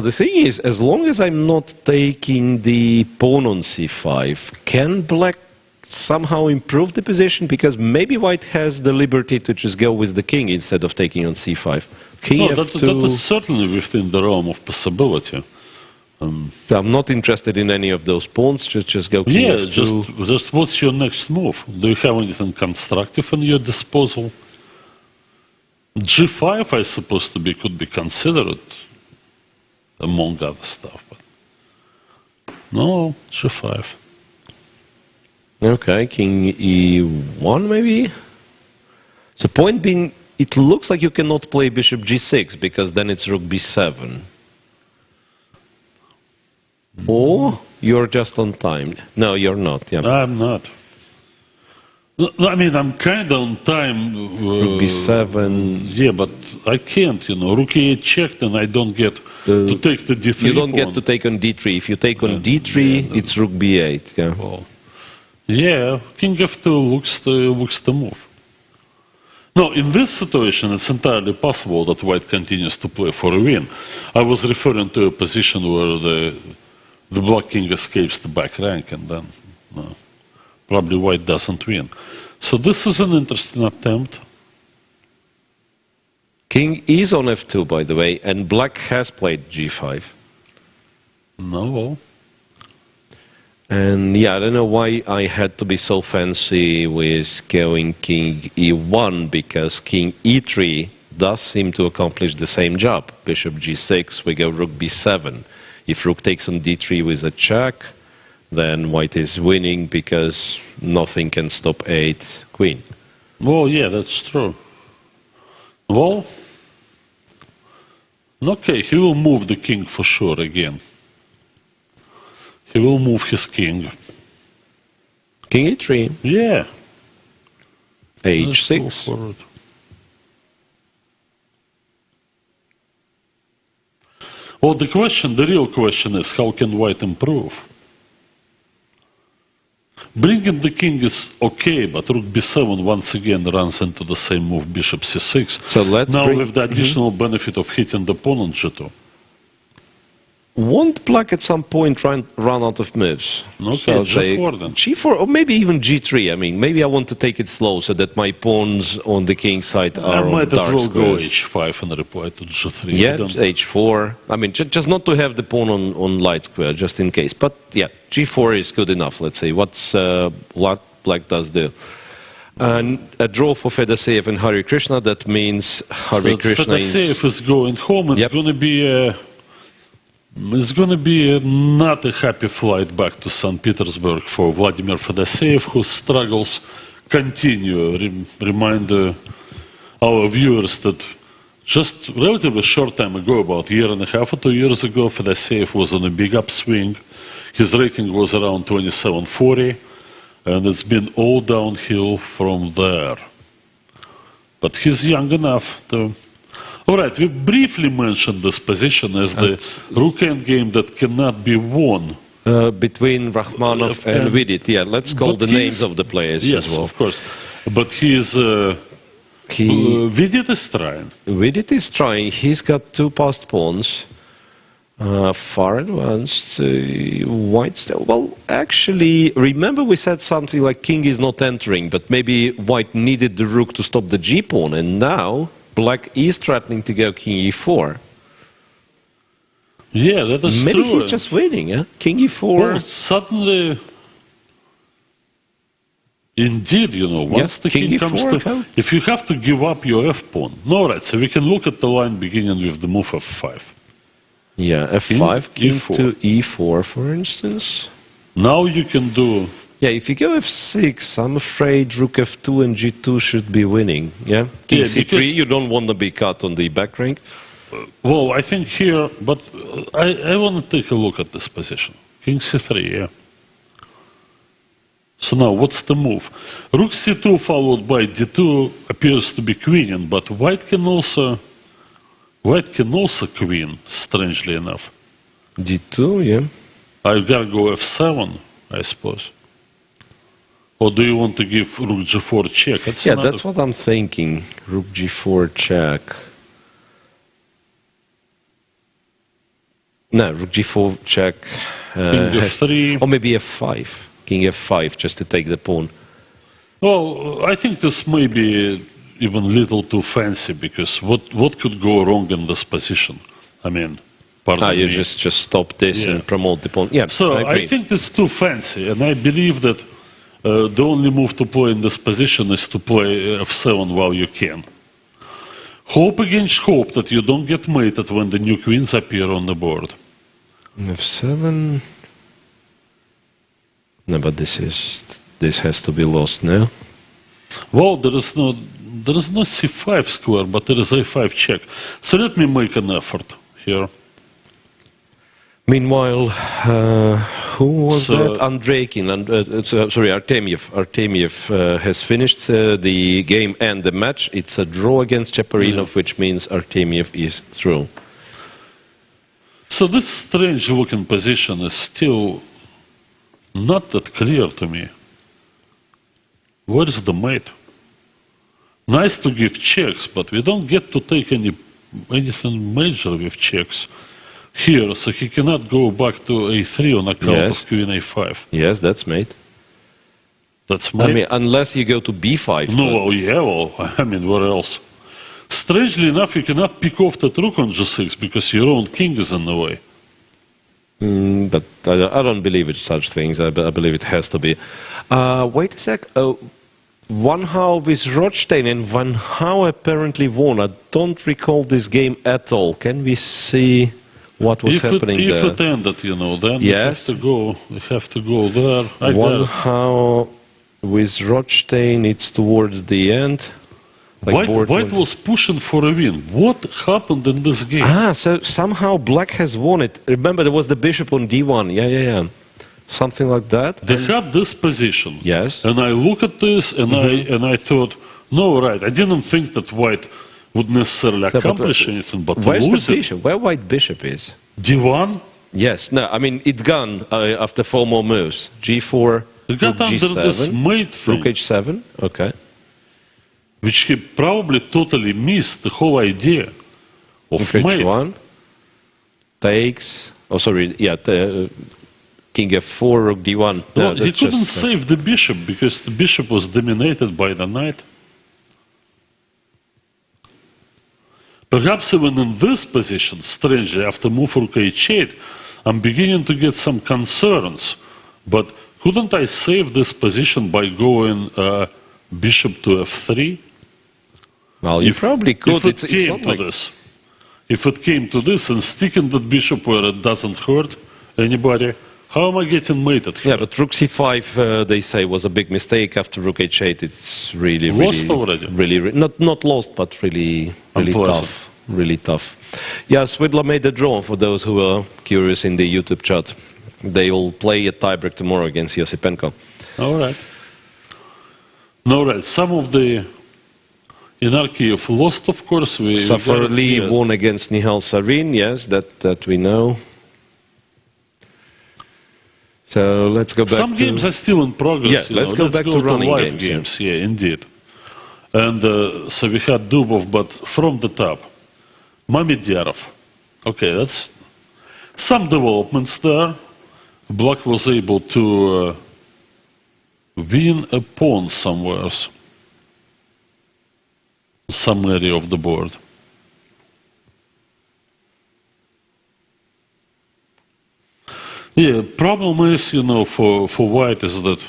The thing is, as long as I'm not taking the pawn on c5, can black somehow improve the position? Because maybe white has the liberty to just go with the king instead of taking on c5. King No, f2. that is certainly within the realm of possibility. I'm not interested in any of those pawns. Just go king Yeah, f2. just what's your next move? Do you have anything constructive in your disposal? G5, I suppose, could be considered among other stuff, but no, G5. Okay, king e1 maybe? The point being, it looks like you cannot play bishop g6 because then it's rook b7. Or you're just on time. No, you're not. Yeah. I'm not. No, I mean, I'm kind of on time. Rook b7. Yeah, but I can't, Rook e8 checked and I don't get to take the d3 You don't pawn. get to take on d3. If you take on d3, it's rook b8. Yeah. Well, yeah, king f2 looks the move. No, in this situation, it's entirely possible that white continues to play for a win. I was referring to a position where the black king escapes the back rank, and then probably white doesn't win. So this is an interesting attempt. King is on f2, by the way, and black has played g5. No, And yeah, I don't know why I had to be so fancy with going king e1, because king e3 does seem to accomplish the same job. Bishop g6, we go rook b7. If rook takes on d3 with a check, then white is winning because nothing can stop a8 queen. well, yeah, that's true. Well, okay, he will move the king for sure again. He will move his king. King e3, Yeah. Let's go h6. for it. Well, the real question is, how can white improve? Bringing the king is okay, but rook b7 once again runs into the same move, bishop c6. So let's now bring- with the additional benefit of hitting the pawn on g2. Won't black at some point run out of moves? Okay, So I'll say G4 then. G4, or maybe even G3. I mean, maybe I want to take it slow so that my pawns on the king side I are on might dark as well go squares. H5 and reply to G3. Yeah, I don't- H4. I mean, just not to have the pawn on light square, just in case. But yeah, G4 is good enough, let's say. What's what black does do? And a draw for Fedoseev and Hare Krishna, that means Hare Krishna is... Fedoseev is going home. It's Yep. going to be not a happy flight back to St. Petersburg for Vladimir Fedoseev, whose struggles continue. Remind our viewers that just relatively short time ago, about a year and a half or 2 years ago, Fedoseev was on a big upswing. His rating was around 2740, and it's been all downhill from there. But he's young enough to... All right, we briefly mentioned this position as the rook endgame that cannot be won. between Rachmanov and and- Vidit. Yeah, let's call but the he's- names of the players Yes, as well. of course. But he's... Vidit is trying. Vidit is trying. He's got two passed pawns. Far advanced. White still. Well, actually, remember we said something like king is not entering, but maybe white needed the rook to stop the g pawn, and now black is threatening to go king e4. Yeah, that is Maybe true. he's just winning, yeah? King e4. Well, suddenly... Indeed, you know, once the king king comes e4, to... huh? If you have to give up your f-pawn... No, right, so we can look at the line beginning with the move f5. Yeah, f5, king e4. to e4, for instance. Now you can do... Yeah, if you go f6, I'm afraid rook f2 and g2 should be winning. Yeah, king Yeah, c3, because- you don't want to be cut on the back rank. Well, I think here... But I want to take a look at this position. King c3, yeah. So now, what's the move? Rook c2 followed by d2 appears to be queening, but white can also queen, strangely enough. d2, yeah. I gotta go f7, I suppose. Or do you want to give rook g4 check? Yeah, that's what I'm thinking. Rook g4 check. No, rook g4 check. King f3. Or maybe f5. King f5, just to take the pawn. Well, I think this may be even a little too fancy, because what could go wrong in this position? I mean, pardon You me. just stop this Yeah. and promote the pawn. Yeah, So I agree. I think this is too fancy, and I believe that the only move to play in this position is to play f7 while you can. Hope against hope that you don't get mated when the new queens appear on the board. f7. No, but this has to be lost now. Well, there is no c5 square, but there is a5 check. So let me make an effort here. Meanwhile, who was So- that? Andreikin, Artemiev. Artemiev has finished the game and the match. It's a draw against Chaparinov, which means Artemiev is through. So this strange-looking position is still not that clear to me. Where is the mate? Nice to give checks, but we don't get to take anything major with checks here, so he cannot go back to a3 on account Yes. of queen a5. Yes, that's mate. That's mate. I mean, unless you go to b5. No, but- well, yeah, well, I mean, where else? Strangely enough, you cannot pick off that rook on g6 because your own king is in the way. But I don't believe it's such things. I believe it has to be. Wait a sec. Van Hau with Rothstein, and Van Hau apparently won. I don't recall this game at all. Can we see what was happening If there? it ended, you know, then Yes. we have to go there. I Van bet. Hau with Rothstein, it's towards the end. Like board White one. was pushing for a win. What happened in this game? So somehow black has won it. Remember, there was the bishop on d1. Yeah. Something like that. They had this position. Yes. And I look at this and I thought, no, right. I didn't think that white would necessarily but, accomplish anything, but to Where's lose the it. bishop? Where white bishop is? D1? Yes. No, I mean, it's gone after 4 more moves. g4, You got rook under this g7, mate thing, rook h7. Okay. which he probably totally missed the whole idea of Rook mate. h1. Takes. Oh, sorry, yeah, king f4, rook d1. No, he that's couldn't just, save the bishop because the bishop was dominated by the knight. Perhaps even in this position, strangely, after move rook h8, I'm beginning to get some concerns. But couldn't I save this position by going bishop to f3? well, you probably could. If it It's came not to like, this, if it came to this and sticking that bishop where it doesn't hurt anybody, how am I getting mated here? yeah, but rook c5, they say, was a big mistake. After rook h8, it's really, Lost really, already? really, not lost, but really, really Unpleasant. tough. Really tough. Yeah, Swidler made the draw for those who are curious in the YouTube chat. They will play a tiebreak tomorrow against Yosipenko. All right. All right. Some of the anarchy of lost, of course. We Safar got it Lee here. won against Nihal Sarin, yes, that we know. So let's go back Some to... games are still in progress. Yeah, let's go back to running live games, Yeah, indeed. And so we had Dubov, but from the top, Mamedyanov. Okay, that's some developments there. Black was able to win a pawn somewhere, some area of the board. Yeah, problem is, for White is that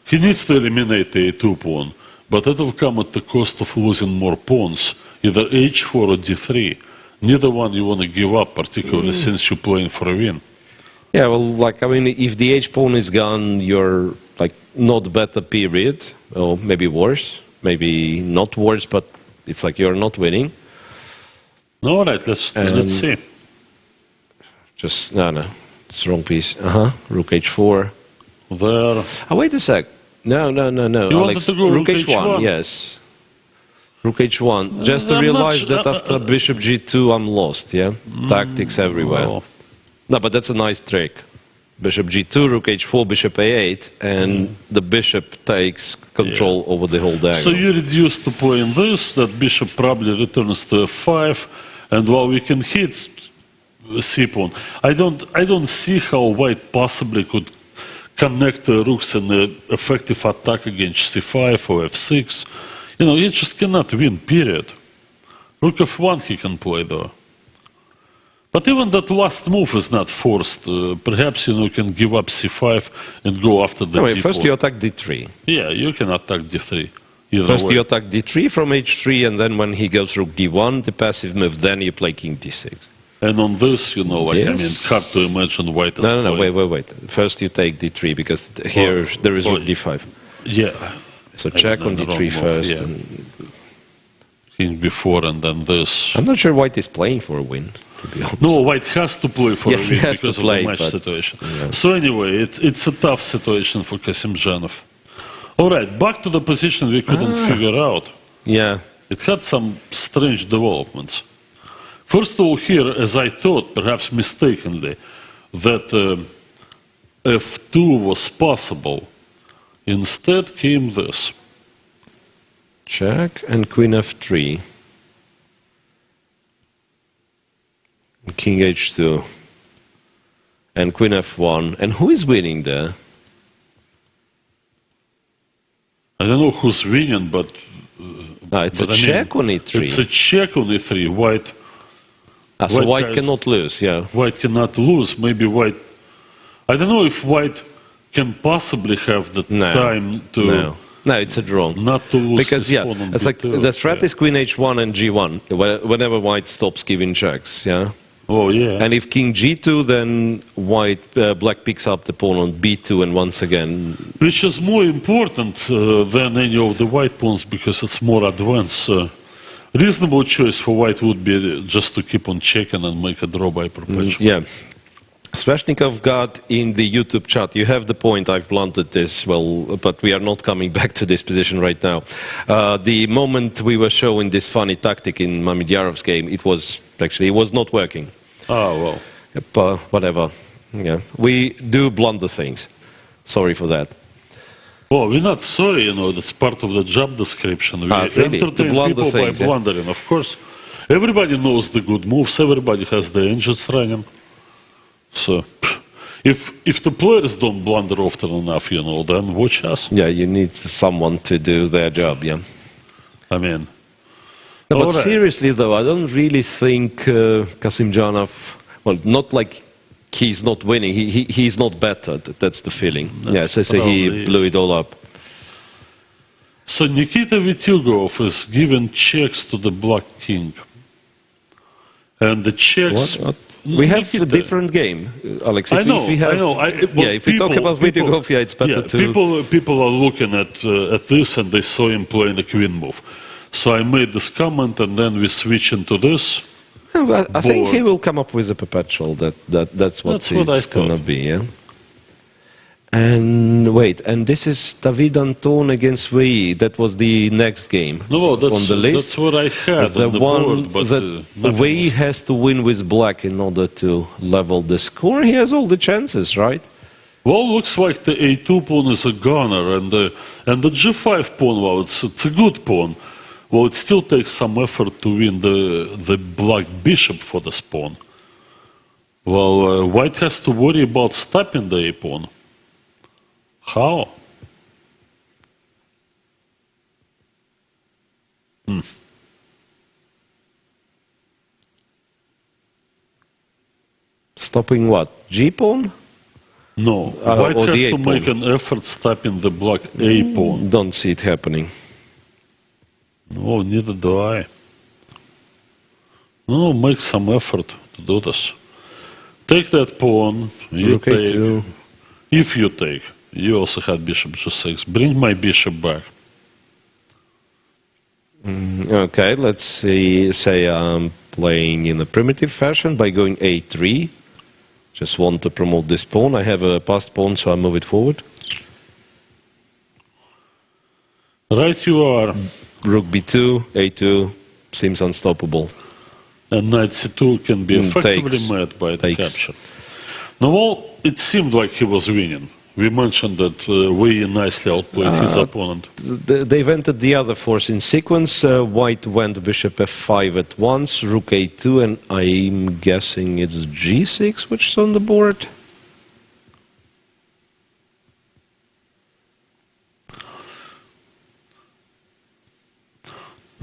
he needs to eliminate the A2 pawn, but it will come at the cost of losing more pawns, either H4 or D3. Neither one you want to give up, particularly since you're playing for a win. Yeah, well, if the H pawn is gone, you're not better period, or maybe worse, maybe not worse, but it's like you're not winning. All right, let's see. No, it's wrong piece. Rook h4. There. Oh, wait a sec. No. You wanted to go rook rook h1, h1? yes. Rook h1. Just to I'm not realize that after bishop g2, I'm lost, yeah? Tactics everywhere. Well, No, but that's a nice trick. Bishop g2, rook h4, bishop a8, and the bishop takes control over the whole diagonal. so you're reduced to playing this, that bishop probably returns to f5, and while we can hit c-pawn, I don't see how White possibly could connect the rooks in an effective attack against c5 or f6. He just cannot win, period. Rook f1 he can play though. But even that last move is not forced. Perhaps, you can give up c5 and go after the d-pawn. First you attack d3. Yeah, you can attack d3. Either First way. you attack d3 from h3, and then when he goes rook d1, the passive move, then you play king d6. And on this, Yes. hard to imagine White is No, playing. wait. First you take d3, because here there is rook d5. Yeah. So check on the d3 wrong move, first. yeah. And King before and then this. I'm not sure White is playing for a win, to be honest. No, White has to play for Yeah, a he win has to because play, of the match but- situation. yeah. So anyway, it's a tough situation for Kasimdzhanov. All right, back to the position we couldn't figure out. Yeah. It had some strange developments. First of all, here, as I thought, perhaps mistakenly, that f2 was possible. Instead came this. Check and queen f3. King h2. And queen f1. And who is winning there? I don't know who's winning, but... It's but a I mean, check on e3. It's a check on e3. So White has- cannot lose, yeah. White cannot lose. Maybe White... I don't know if White can possibly have the No. time to... No, it's a draw. Not to lose Because, his yeah, pawn on it's like B2, the threat yeah. is queen h1 and g1, whenever White stops giving checks, yeah? Oh, yeah. And if king g2, then black picks up the pawn on b2, and once again... Which is more important than any of the white pawns because it's more advanced. Reasonable choice for white would be just to keep on checking and make a draw by perpetual. Yeah. Sveshnikov got in the YouTube chat, you have the point, I've blunted this, but we are not coming back to this position right now. The moment we were showing this funny tactic in Mamedyarov's game, it was not working. Oh, well. Whatever. Yeah. We do blunder things. Sorry for that. Well, we're not sorry, that's part of the job description. We Really? To entertain blunder people things, by yeah. blundering, of course. Everybody knows the good moves. Everybody has the engines running. So, if the players don't blunder often enough, then watch us. Yeah, you need someone to do their job, yeah. I mean, No, but all right. seriously, though, I don't really think Kasimdzhanov, well, not like he's not winning. He's not better. That's the feeling. Yeah, so he probably blew is. it all up. So Nikita Vitugov is giving checks to the Black King. And the checks... What? We have a Nikita- different game, Alex. If, I know, if we have, I know. yeah, if we talk about Vitugov, yeah, it's better to... People are looking at this and they saw him playing the queen move. So I made this comment and then we switch into this. Well, I think he board. will come up with a perpetual. That's what That's what I it's going to thought. be, yeah? And wait, and this is David Anton against VE. That was the next game No, that's, on the list. that's what I had The on the one board, but that nothing VE was- has to win with black in order to level the score. He has all the chances, right? Well, looks like the A2 pawn is a gunner, and the G5 pawn, well, it's a good pawn. Well, it still takes some effort to win the black bishop for this pawn. Well, white has to worry about stopping the A pawn. How? Stopping what? G pawn? No, white or has the to A make pawn. an effort stopping the black A pawn. Don't see it happening. No, neither do I. No, make some effort to do this. Take that pawn. You Rook take. A2. If you take, you also had bishop G6. Bring my bishop back. Okay, let's say I'm playing in a primitive fashion by going A3. Just want to promote this pawn. I have a passed pawn, so I move it forward. Right you are. Rook B2, A2 seems unstoppable. And knight C2 can be effectively Takes. met by the Takes. capture. Now, well, it seemed like he was winning. We mentioned that we nicely outplayed his opponent. They've entered the other force in sequence. White went bishop F5 at once, Rook A2, and I'm guessing it's G6 which is on the board.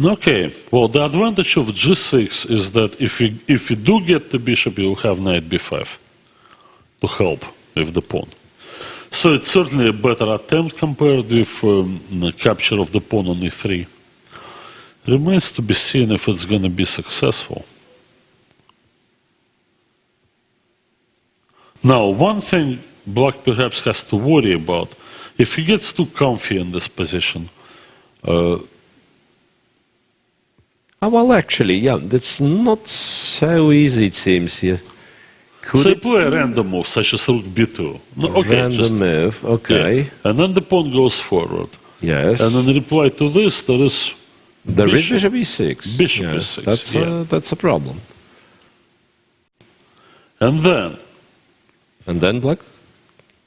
Okay, well, the advantage of G6 is that if you do get the bishop, you'll have knight B5 to help with the pawn. So it's certainly a better attempt compared with the capture of the pawn on E3. Remains to be seen if it's going to be successful. Now, one thing black perhaps has to worry about, if he gets too comfy in this position, Well, actually, yeah, that's not so easy, it seems. Yeah. Could so you it play a random move such as Rook B2. No, okay, random just, move? Okay. yeah. And then the pawn goes forward. Yes. And in reply to this, there is There is bishop. bishop e6. Bishop Yes, E6, that's a problem. And And then black?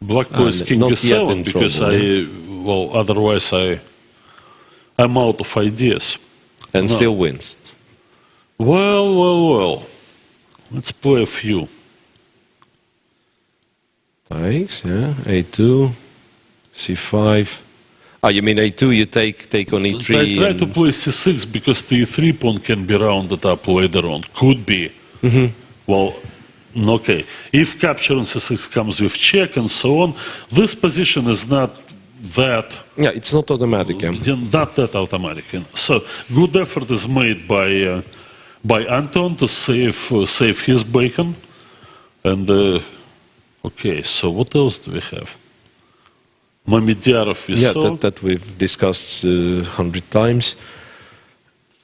black plays king not yet E7 in because trouble, otherwise I'm out of ideas. And No. still wins. Well. Let's play a few. Thanks, yeah. A2, C5. Ah, you mean A2, you take on E3. I try and- to play C6 because the E3 pawn can be rounded up later on. Could be. Well, okay. If capture on C6 comes with check and so on, this position is not that Yeah, it's not automatic, yeah. not that automatic. So good effort is made by Anton to save his bacon. And okay, so what else do we have? Mamidyarov we Yeah, saw. that we've discussed 100 times.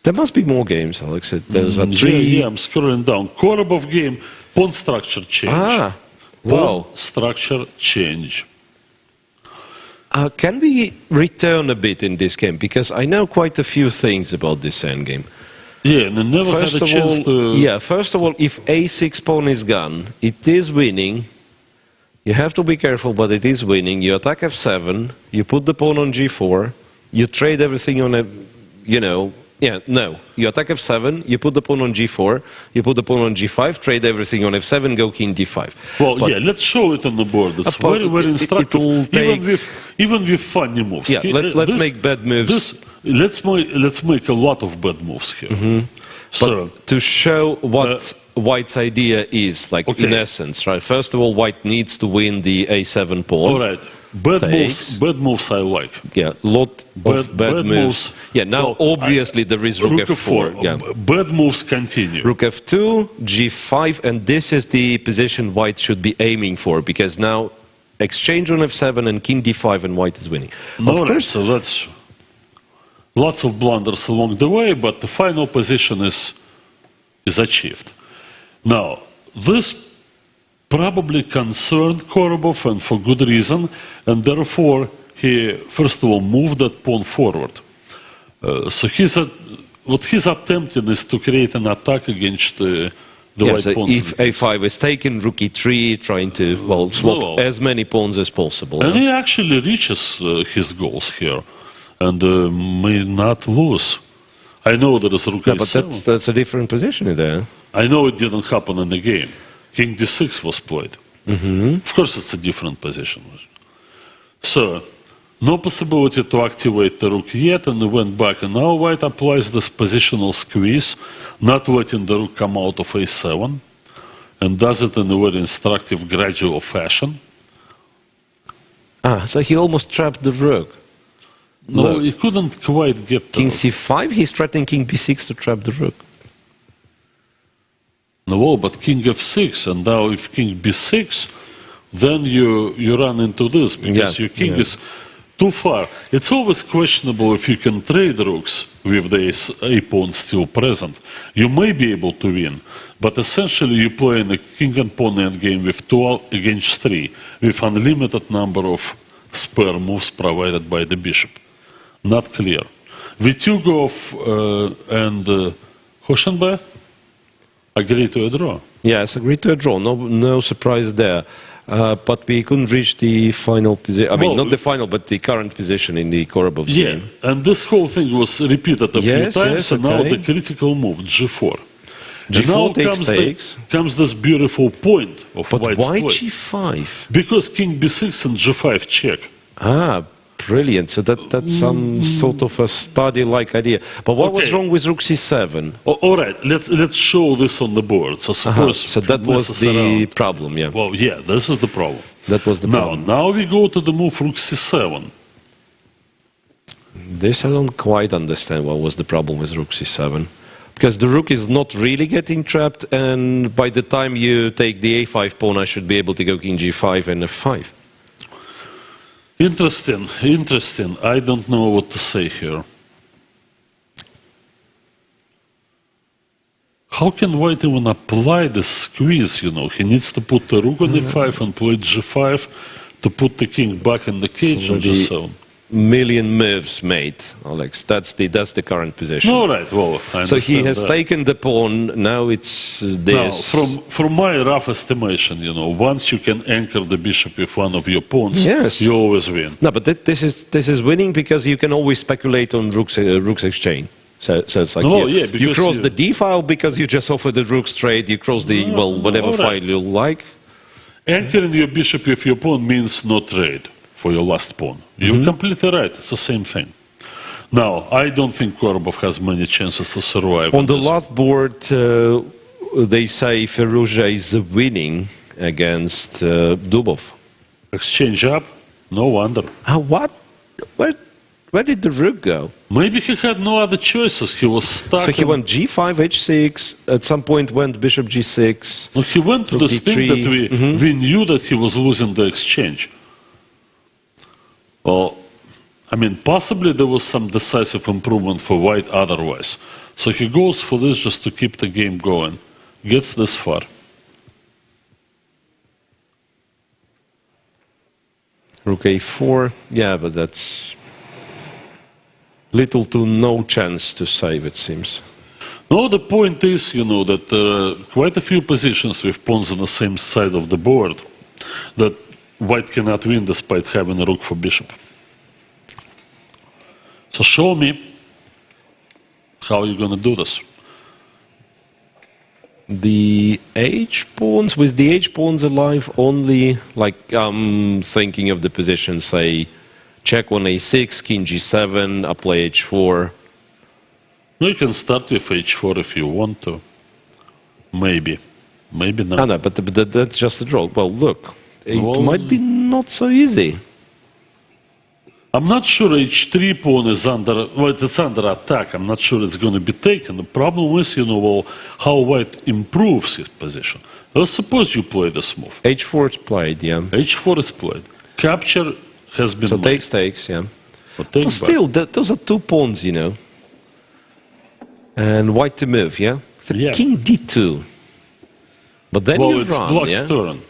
There must be more games, Alex. There's a three. Yeah, I'm scrolling down. Korobov game, pawn structure change. Ah, Pawn wow. structure change. Can we return a bit in this game? Because I know quite a few things about this endgame. Yeah, and I never First had a of chance all, to... yeah. First of all, if A6 pawn is gone, it is winning. You have to be careful, but it is winning. You attack F7. You put the pawn on G4. You trade everything on Yeah, no. You attack f7, you put the pawn on g4, you put the pawn on g5, trade everything on f7, go king d5. Well, But- yeah, let's show it on the board. It's Apart- very, very it instructive. will take- Even with funny moves. Yeah, let's make bad moves. Let's make a lot of bad moves here. So, But to show what White's idea is, like in Okay. essence, right? First of all, White needs to win the a7 pawn. all right, bad Takes. moves I like. Yeah, lot of bad moves. Yeah, now Well, obviously there is rook f4. Yeah. Bad moves continue. Rook f2, g5, and this is the position White should be aiming for, because now exchange on f7 and king d5 and White is winning. All Of right, course, so that's lots of blunders along the way, but the final position is achieved. Now, this probably concerned Korobov, and for good reason, and therefore he first of all moved that pawn forward. So what he's attempting is to create an attack against the white so pawns. if a5 is taken, rook e3, trying to swap Well, as many pawns as possible. And he actually reaches his goals here, and may not lose. I know there is rook Yeah, a7. but that's a different position there. I know it didn't happen in the game. King d6 was played. Of course, it's a different position. So, no possibility to activate the rook yet, and it went back. And now White applies this positional squeeze, not letting the rook come out of a7, and does it in a very instructive, gradual fashion. So he almost trapped the rook. No, Look. he couldn't quite get the King rook. c5, he's threatening king b6 to trap the rook. No, but king f6, and now if king b6, then you run into this, because Yeah, your king yeah. is too far. It's always questionable if you can trade rooks with the a pawn still present. You may be able to win, but essentially you play in a king and pawn endgame with 2 against 3, with unlimited number of spare moves provided by the bishop. Not clear. Vityugov and Hoshenberg agree to a draw. Yes, agreed to a draw. No surprise there. But we couldn't reach the final position. I mean, Well, not the final, but the current position in the Korobov's Yeah, game. and this whole thing was repeated a few Yes, times, yes, and now okay. the critical move, g4. And G4 now takes. comes this beautiful point of But White's why play. g5? Because king b6 and g5 check. Brilliant. So that's some sort of a study-like idea. But what was Okay. wrong with rook c7? All right, let's show this on the board. So suppose So that was messes the around. problem, yeah. Well, yeah, this is the problem. That was the problem. Now we go to the move rook c7. This I don't quite understand what was the problem with rook c7. Because the rook is not really getting trapped, and by the time you take the a5 pawn, I should be able to go king g5 and f5. Interesting. I don't know what to say here. How can White even apply the squeeze, He needs to put the rook on e5 and play g5 to put the king back in the cage on Already g7. million moves made, Alex. That's the current position. All right, well, I So he understand has that. taken the pawn. Now it's Now, this. from my rough estimation, once you can anchor the bishop with one of your pawns, Yes. you always win. No, but this is winning because you can always speculate on rook's exchange. So it's like No, you, yeah, you because cross you- the d file because you just offer the rook straight. You cross the whatever all right. file you like. Anchoring your bishop with your pawn means no trade for your last pawn. You're completely right. It's the same thing. Now, I don't think Korobov has many chances to survive. On the this. last board, they say Firouzja is winning against Dubov. Exchange up? No wonder. What? Where did the rook go? Maybe he had no other choices. He was stuck. So he in- went g5, h6. At some point, went bishop g6. No, he went to Rook this thing that d3. we knew that he was losing the exchange. Well, I mean, possibly there was some decisive improvement for White otherwise. So he goes for this just to keep the game going. Gets this far. Rook a4. Yeah, but that's little to no chance to save, it seems. No, the point is, that there are quite a few positions with pawns on the same side of the board that White cannot win despite having a rook for bishop. So show me How are you going to do this? The H pawns, with the H pawns alive only, like I'm thinking of the position, say, check on A6, king G7, apply H4. No, you can start with H4 if you want to. Maybe. Maybe not. No, but that's just a draw. Well, look, it Well, might be not so easy. I'm not sure H3 pawn is it's under attack. I'm not sure it's going to be taken. The problem is, how white improves his position. Well, suppose you play this move. H4 is played, yeah. H4 is played. Capture has been So made. takes, yeah. But take But still, those are 2 pawns, And white to move, yeah? So Yeah. king D2. But then well, you it's run, black's yeah? turn.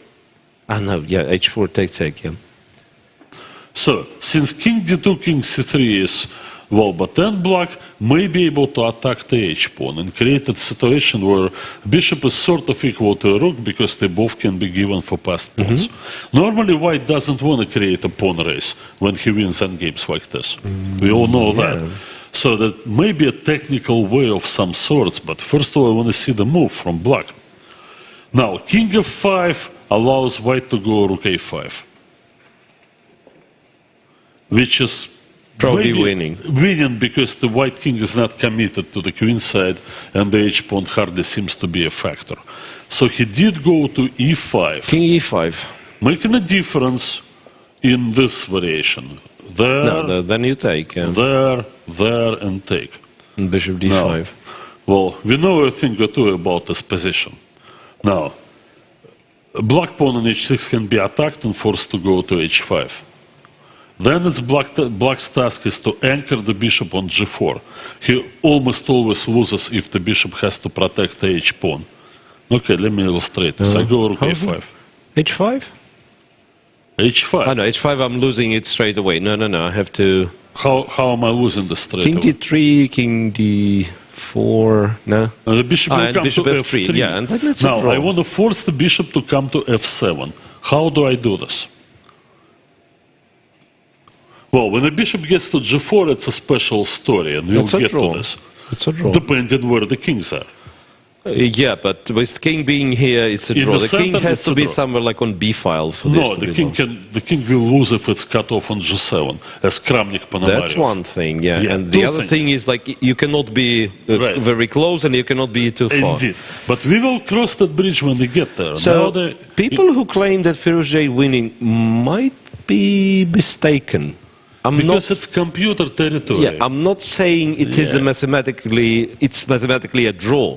No, yeah, H4 take, yeah. So, since king d2, king c3 is, but then black may be able to attack the h-pawn and create a situation where bishop is sort of equal to a rook because they both can be given for passed pawns. Normally, white doesn't want to create a pawn race when he wins endgames like this. We all know that. So that may be a technical way of some sorts, but first of all, I want to see the move from black. Now, king f5 allows white to go rook a5. Which is Probably maybe winning. Winning because the white king is not committed to the queen side and the h-pawn hardly seems to be a factor. So he did go to e5. King E5. Making a difference in this variation. There, No, then you take, yeah. there, and take. And bishop D5. Now, well, we know a thing or two about this position. Now, black pawn on h6 can be attacked and forced to go to h5. Then it's black's task is to anchor the bishop on g4. He almost always loses if the bishop has to protect the h-pawn. Okay, let me illustrate this. I go rook a5. H5? h5. No, H5 I'm losing it straight away. No, I have to... How am I losing the straight King away? D3, King D4, no? The bishop will and come bishop to F3, f3. yeah, and then it's a Now, draw. I want to force the bishop to come to f7. How do I do this? Well, when a bishop gets to g4, it's a special story, and we'll It's a get draw. to this. It's a draw. Depending where the kings are. Yeah, but with king being here, it's a In draw. the The king center, has it's to a be draw. somewhere like on B file for this No, to the be king lost. the king will lose if it's cut off on g7, as Kramnik Ponomarev. That's one thing, yeah. Yeah, And the two other things. thing is like you cannot be Right. very close and you cannot be too far. Indeed. But we will cross that bridge when we get there. So Now people who claim that Firouzja winning might be mistaken. because it's computer territory. Yeah, I'm not saying it is Yeah. it's mathematically a draw.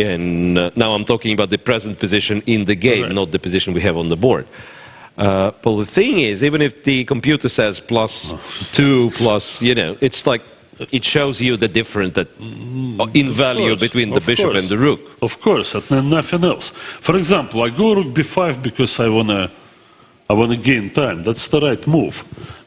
And now I'm talking about the present position in the game, Right. not the position we have on the board. But the thing is, even if the computer says +2 plus, it's like it shows you the difference in value course, between the of bishop course. and the rook. Of course, and nothing else. For example, I go rook b5 because I wanna gain time. That's the right move.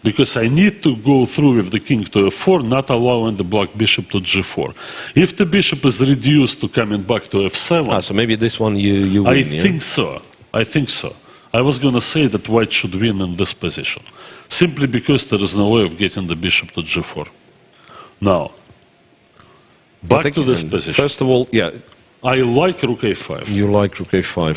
Because I need to go through with the king to f4, not allowing the black bishop to g4. If the bishop is reduced to coming back to f7, So maybe this one you win, I yeah? think so. I was going to say that white should win in this position, simply because there is no way of getting the bishop to g4. Now, back But to this again, position. First of all, yeah, I like rook a5. you like rook a5.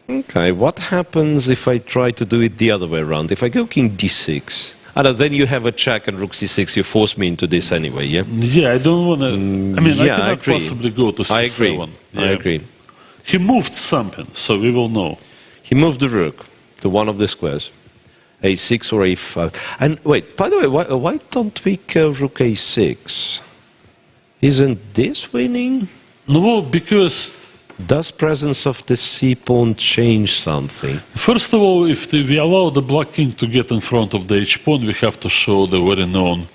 Okay, what happens if I try to do it the other way around? If I go king d6, then you have a check and rook c6, you force me into this anyway, yeah? Yeah, I don't want to. I mean, I yeah, I cannot agree. possibly go to c7. I agree. Yeah. I agree. He moved something, so we will know. He moved the rook to one of the squares, a6 or a5. And wait, by the way, why don't we go rook a6? Isn't this winning? No, because Does presence of the c-pawn change something? first of all, if we allow the black king to get in front of the h-pawn, we have to show the very known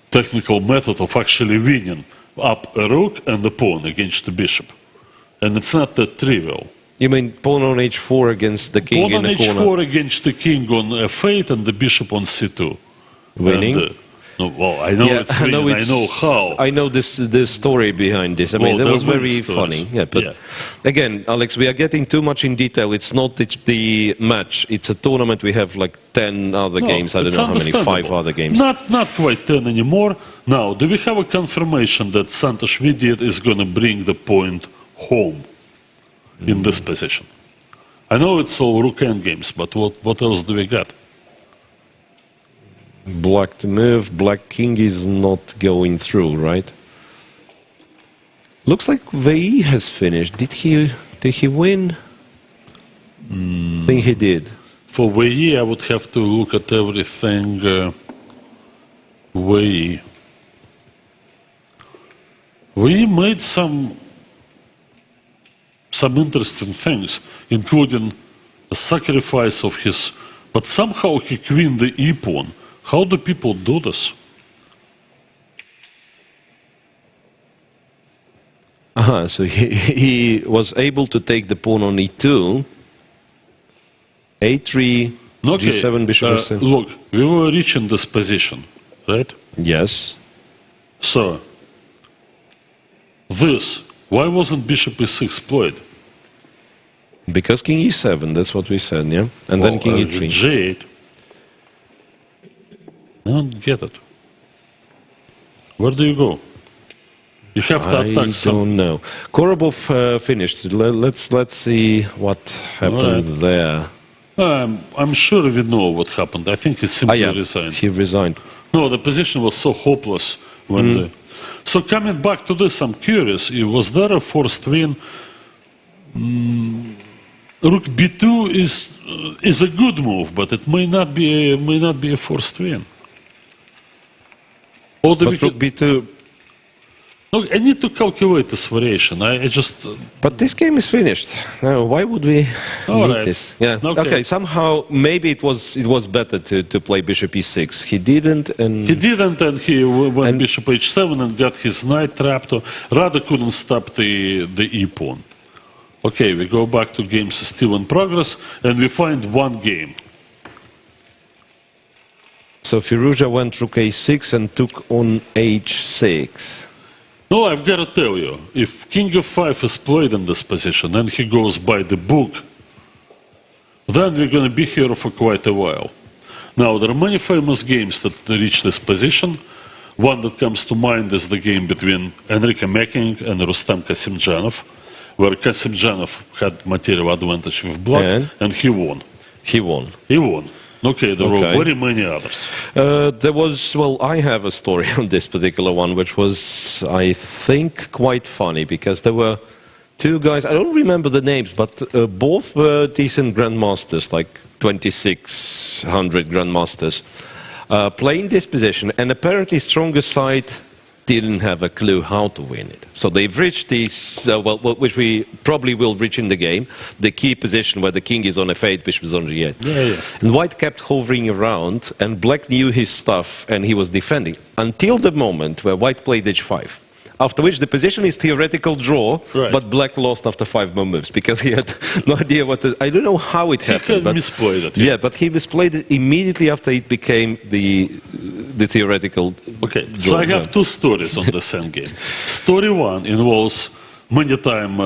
technical method of actually winning up a rook and a pawn against the bishop. And it's not that trivial. You mean pawn on h4 against the king Pawn in on a corner? h4 against the king on f8 and the bishop on c2. Winning? And, No, well, I know it's real, I know how. I know the story behind this. I mean, that there was were very stories. funny. Yeah, but Yeah. again, Alex, we are getting too much in detail. It's not the match. It's a tournament. We have like 10 other No, games. I don't it's know how many, 5 understandable. other games. Not quite 10 anymore. Now, do we have a confirmation that Santashvili is going to bring the point home in this position? I know it's all rook endgames, but what else do we got? Black to move. Black king is not going through, right? Looks like VE has finished. Did he win? I think he did. For VE, I would have to look at everything. VE made some interesting things, including a sacrifice of his. But somehow he queened the e pawn. How do people do this? So he was able to take the pawn on e2, a3, Okay, g7, bishop f7. look, we were reaching this position, right? Yes. So, why wasn't bishop e6 played? Because king e7, that's what we said, yeah? And then king e3. J8. I don't get it. Where do you go? You have to I attack some. don't know. Korobov finished. Let's see what happened there. I'm sure we know what happened. I think he simply resigned. He resigned. No, the position was so hopeless when So coming back to this, I'm curious. Was there a forced win? Rook b2 is a good move, but it may not be a forced win. Or But rook b2. Look, I need to calculate this variation. I just. But this game is finished. Now, why would we All need right. this? Yeah. Okay. Okay. Somehow, maybe it was better to play bishop e6. He didn't, and He didn't, and he went bishop h7 and got his knight trapped. Rada couldn't stop the e pawn. Okay, we go back to games still in progress, and we find one game. so Firouzja went rook a6 and took on h6. No, I've got to tell you, if king f5 is played in this position and he goes by the book, then we're going to be here for quite a while. Now, there are many famous games that reach this position. One that comes to mind is the game between Enrique Meking and Rustam Kasimdzhanov, where Kasimdzhanov had material advantage with black, and he won. He won. He won. Okay, there were very many others. There was, well, I have a story on this particular one, which was, I think, quite funny, because there were two guys, I don't remember the names, but both were decent grandmasters, like 2600 grandmasters, playing this position, and apparently strongest side didn't have a clue how to win it. So they've reached these, which we probably will reach in the game, the key position where the king is on f8, bishop is on g8. Yeah. And white kept hovering around, and black knew his stuff, and he was defending, until the moment where white played h5. After which the position is theoretical draw, but black lost after 5 more moves, because he had no idea what to... I don't know how it happened. He misplayed it. Yeah, but he misplayed it immediately after it became the theoretical... Okay, so I have two stories on the same game. Story one involves many-time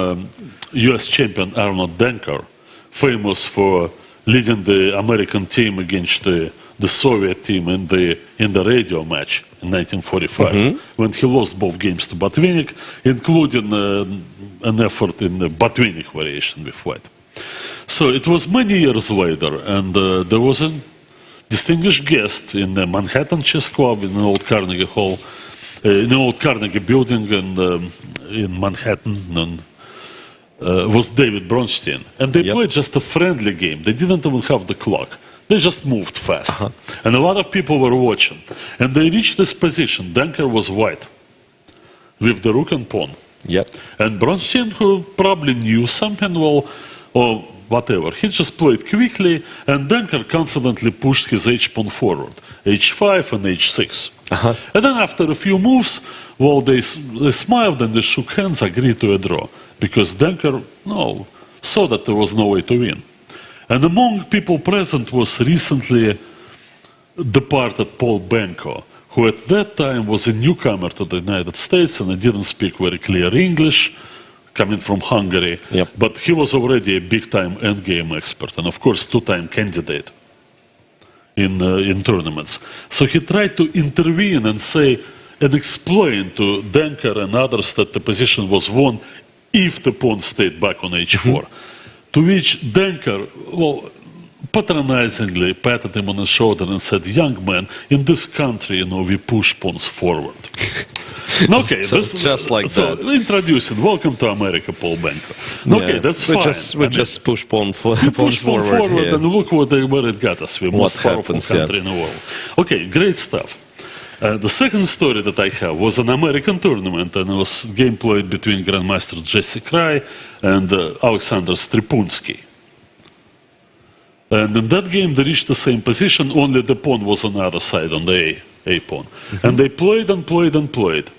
US champion Arnold Denker, famous for leading the American team against the Soviet team in the radio match in 1945, when he lost both games to Botvinnik, including an effort in the Botvinnik variation with white. So it was many years later, and there was a distinguished guest in the Manhattan Chess Club in the old Carnegie Hall, in the old Carnegie building in Manhattan, and was David Bronstein. And they played just a friendly game. They didn't even have the clock. They just moved fast. And a lot of people were watching. And they reached this position. Denker was white, with the rook and pawn. And Bronstein, who probably knew something, well, or whatever, he just played quickly, and Denker confidently pushed his h-pawn forward, h5 and h6. And then after a few moves, well, they smiled and they shook hands, agreed to a draw, because Denker, saw that there was no way to win. And among people present was recently departed Paul Benko, who at that time was a newcomer to the United States and didn't speak very clear English, coming from Hungary. Yep. But he was already a big-time endgame expert and, of course, two-time candidate in tournaments. So he tried to intervene and say and explain to Denker and others that the position was won if the pawn stayed back on h4. To which Denker, well, patronizingly patted him on the shoulder and said, "Young man, in this country, we push pawns forward." Okay, So just like that. Introducing, welcome to America, Paul Benko. Okay, that's we fine. just push pawn We push pawn forward here. and look where it got us. We're the most powerful happens, country in the world. Okay, great stuff. The second story that I have was an American tournament, and it was a game played between Grandmaster Jesse Cry and Alexander Stripunsky. And in that game, they reached the same position, only the pawn was on the other side, on the A pawn. And they played and played and played.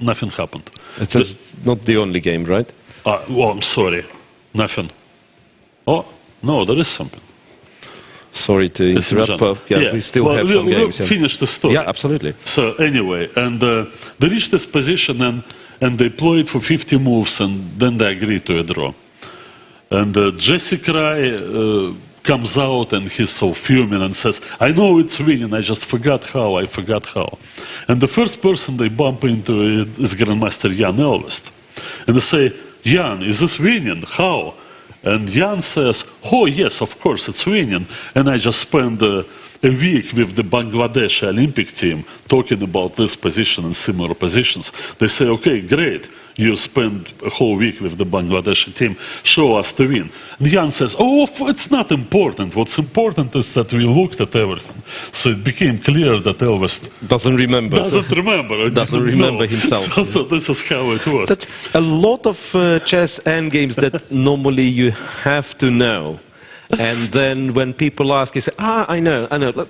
Nothing happened. It's not the only game, right? Oh, I'm sorry. Nothing. Oh, no, there is something. Sorry to Ladies and interrupt, but gentlemen. we still have some we'll games. finish the story. Yeah, absolutely. So anyway, and they reached this position and they played for 50 moves and then they agreed to a draw. And Jesse Cry comes out and he's so fuming and says, "I know it's winning, I just forgot how. And the first person they bump into is Grandmaster Jan Elvest. And they say, "Jan, is this winning? How?" And Jan says, "Oh yes, of course it's winning. And I just spent a week with the Bangladesh Olympic team talking about this position and similar positions." They say, "Okay, great. You spend a whole week with the Bangladeshi team. Show us the win." And Jan says, "Oh, it's not important. What's important is that we looked at everything." So it became clear that Elvis Doesn't remember. doesn't remember. Doesn't remember himself. So this is how it was. That's a lot of chess endgames that normally you have to know. And then when people ask, you say, I know.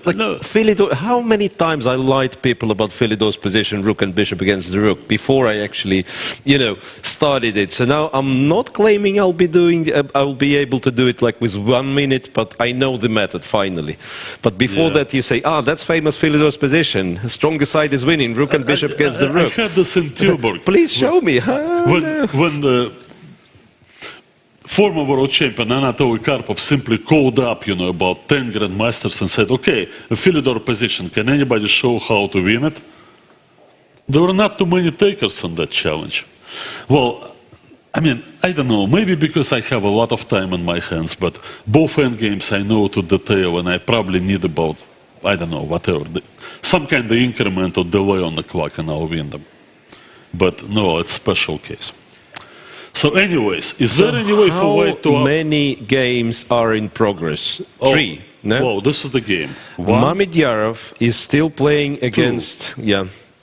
Like No. Philidor, how many times I lied to people about Philidor's position, rook and bishop against the rook, before I actually, started it. So now I'm not claiming I'll be able to do it like with 1 minute, but I know the method finally. But before that you say, that's famous Philidor's position. Strongest side is winning, rook and bishop against the rook. I had this in Tilburg. Please show me. When the former world champion Anatoly Karpov simply called up, about 10 grandmasters and said, "Okay, a Philidor position, can anybody show how to win it?" There were not too many takers on that challenge. Well, I don't know, maybe because I have a lot of time on my hands, but both endgames I know to detail and I probably need about, some kind of increment or delay on the clock and I'll win them. But no, it's special case. So anyways, is there any way for White to... How many games are in progress? 3, no? Well, this is the game. Mamedyarov is still playing against...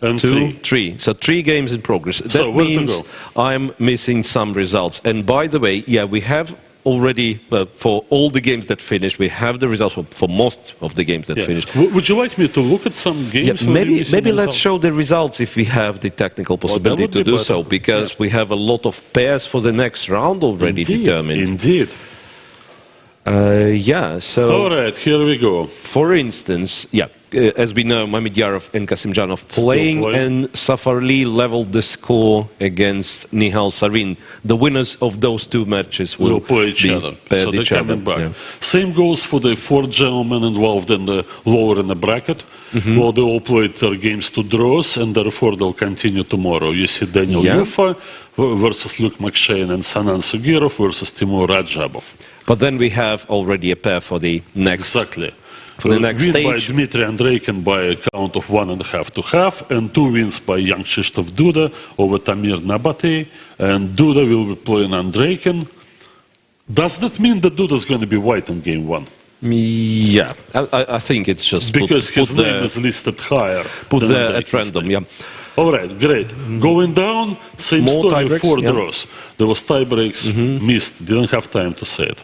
And 2, 3. So 3 games in progress. That So where to means go? I'm missing some results. And by the way, we have already, for all the games that finished, we have the results for most of the games that finished. Would you like me to look at some games? Maybe let's show the results if we have the technical possibility to do so, because we have a lot of pairs for the next round already determined. Indeed. So... All right, here we go. For instance, as we know, Mamedyarov and Kasimdzhanov playing, and Safarli leveled the score against Nihal Sarin. The winners of those 2 matches will play each other. So they're coming back. Yeah. Same goes for the 4 gentlemen involved in the lower in the bracket. Well, they all played their games to draws, and therefore they'll continue tomorrow. You see Daniel Yufa versus Luke McShane and Sanan Sugirov versus Timur Rajabov. But then we have already a pair for the next. Exactly. For the next win stage. by Dmitry Andreikin by a count of 1.5 to half, and 2 wins by young Krzysztof Duda over Tamir Nabate, and Duda will be playing Andreikin. Does that mean that Duda is going to be white in game 1? Yeah, I think it's just because his name is listed higher. Put than there at Andreikin's random, name. All right, great. Going down, same More story, tie-breaks, 4 draws. There was tie breaks, missed, didn't have time to say it.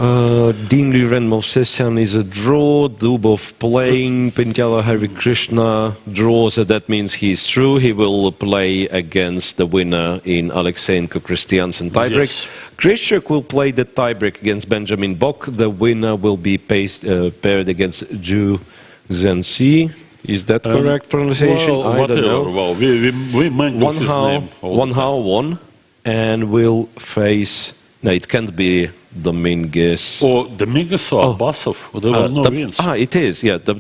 Dingley Renmov Session is a draw. Dubov playing. Pentyala Hari Krishna draws. So that means he's through. He will play against the winner in Alexeyenko Christiansen tiebreak. Yes. Krysiak will play the tiebreak against Benjamin Bok. The winner will be paired against Zhu Zhenxi. Is that correct pronunciation? Well, I whatever. don't know. Well, we mangle his name. all One the time. Hao won, and will face. No, it can't be Dominguez. Or Dominguez or Abbasov. There were no wins. It is. Yeah, the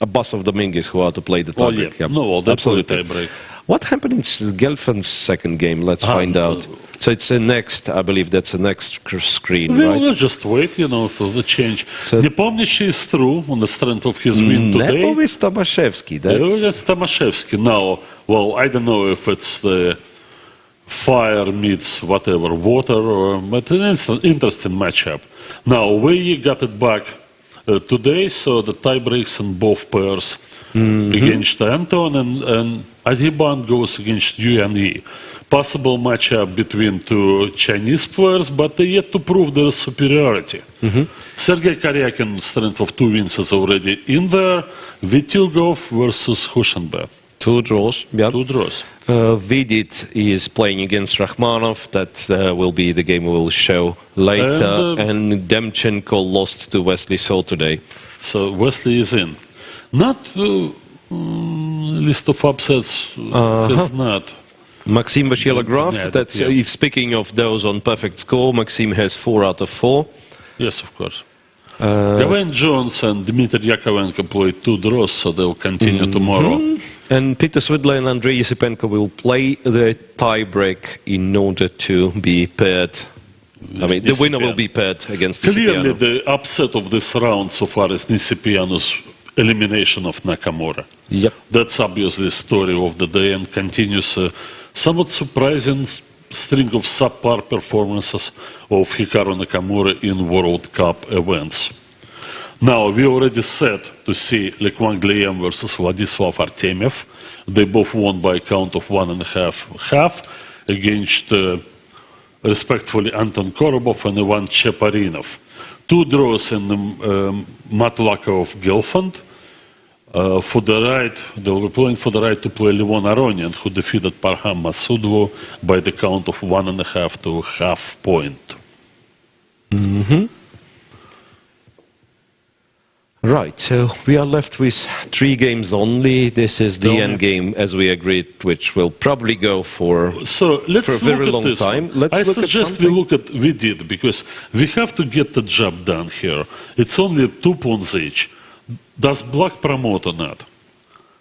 Abbasov Dominguez who are to play the Oh, tiebreak. yeah. No, well, that's the tiebreak. What happened in Gelfand's second game? Let's find out. So it's the next. I believe that's the next screen, right? We'll just wait, for the change. So- Nepomniachtchi is through on the strength of his win today. Nepovic Tomaszewski. That's Tomaszewski. Now, well, I don't know if it's the fire meets whatever, water, but it's an interesting matchup. Now, we got it back today, so the tie breaks in both pairs against Anton, and Adhiban goes against Yu. Possible matchup between two Chinese players, but they yet to prove their superiority. Sergei Karyakin, strength of 2 wins, is already in there. Vitugov versus Hushenbet. 2 draws. Yeah. 2 draws. Vidit is playing against Rakhmanov. That will be the game we will show later. And Demchenko lost to Wesley So today. So Wesley is in. Not list of upsets has not. Maxime Vachier-Lagrave, Yeah, that's yeah. if speaking of those on perfect score, Maxime has 4 out of 4. Yes, of course. Gavin Jones and Dmitry Yakovenko played 2 draws, so they'll continue tomorrow. And Peter Svidla and Andrei Yasipenko will play the tiebreak in order to be paired. I mean, the winner will be paired against Clearly, Nisipiano. the upset of this round so far is Nisipiano's elimination of Nakamura. Yep. That's obviously the story of the day and continues a somewhat surprising string of subpar performances of Hikaru Nakamura in World Cup events. Now, we already said to see Lequan Gliem versus Vladislav Artemiev. They both won by a count of 1.5 against, respectfully, Anton Korobov and Ivan Cheparinov. 2 draws in Matlaka of Gelfand. For the right, they will be playing for the right to play Levon Aronian, who defeated Parham Masudlu by the count of 1.5 to half point. Right, so we are left with 3 games only. This is the end game, as we agreed, which will probably go for So let's for a very look at long this time. one. Let's I look at suggest we something. look at Vidit because we have to get the job done here. It's only 2 pawns each. Does black promote or not?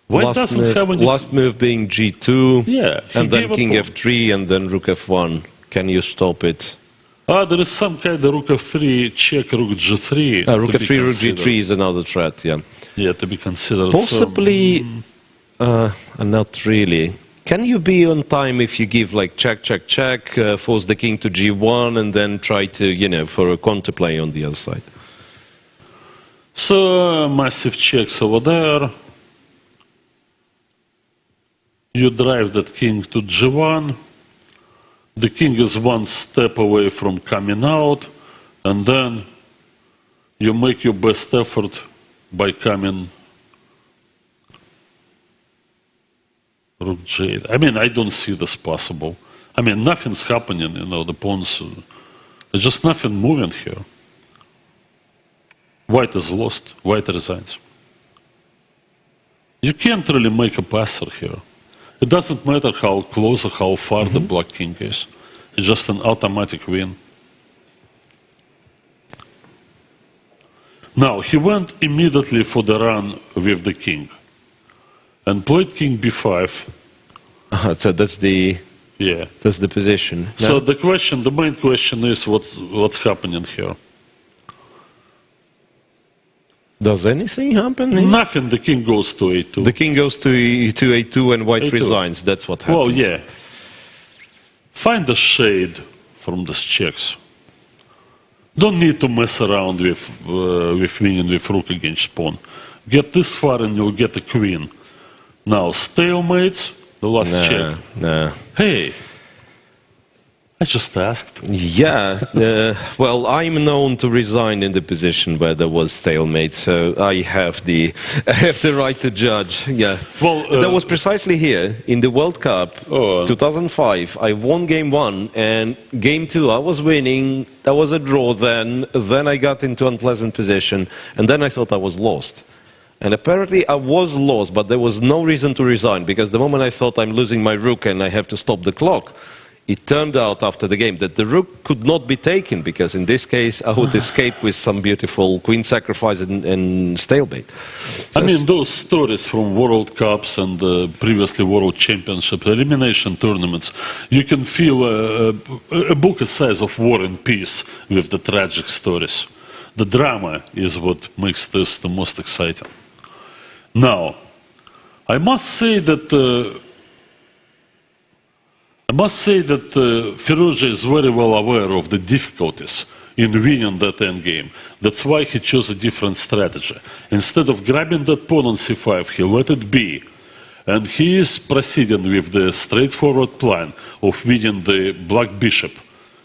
Why doesn't have any... last move being G2, Yeah, he and then gave a King pawn. F3, and then Rook F1. Can you stop it? There is some kind of Rook F3, check Rook G3. Rook to be F3, Rook considered. G3 is another threat, yeah. Yeah, to be considered. Possibly, not really. Can you be on time if you give like check, check, check, force the king to G1, and then try to, for a counterplay on the other side? So, massive checks over there. You drive that king to G1. The king is 1 step away from coming out, and then you make your best effort by coming Rook J8. I mean, I don't see this possible. I mean, nothing's happening, the pawns, there's just nothing moving here. White is lost, white resigns. You can't really make a passer here. It doesn't matter how close or how far the black king is. It's just an automatic win. Now, he went immediately for the run with the king and played king b5. So that's the position. So the main question is what's happening here? Does anything happen here? Nothing, the king goes to a2. The king goes to A2 and white A2. resigns. That's what happens. Well, yeah. Find the shade from these checks. Don't need to mess around with winning with rook against pawn. Get this far and you'll get a queen. Now, stalemates, the last check. Nah. Hey, I just asked. Yeah, well, I'm known to resign in the position where there was stalemate, so I have the right to judge. Yeah, Well, that was precisely here in the World Cup 2005. I won game 1 and game 2 I was winning. That was a draw. Then I got into unpleasant position, and then I thought I was lost. And apparently I was lost, but there was no reason to resign, because the moment I thought I'm losing my rook and I have to stop the clock, it turned out after the game that the rook could not be taken, because in this case I would escape with some beautiful queen sacrifice and stalemate. I mean, those stories from World Cups and previously World Championship elimination tournaments, you can feel a book a size of War and Peace with the tragic stories. The drama is what makes this the most exciting. Now, I must say that Firouzja is very well aware of the difficulties in winning that endgame. That's why he chose a different strategy. Instead of grabbing that pawn on c5, he let it be. And he is proceeding with the straightforward plan of winning the black bishop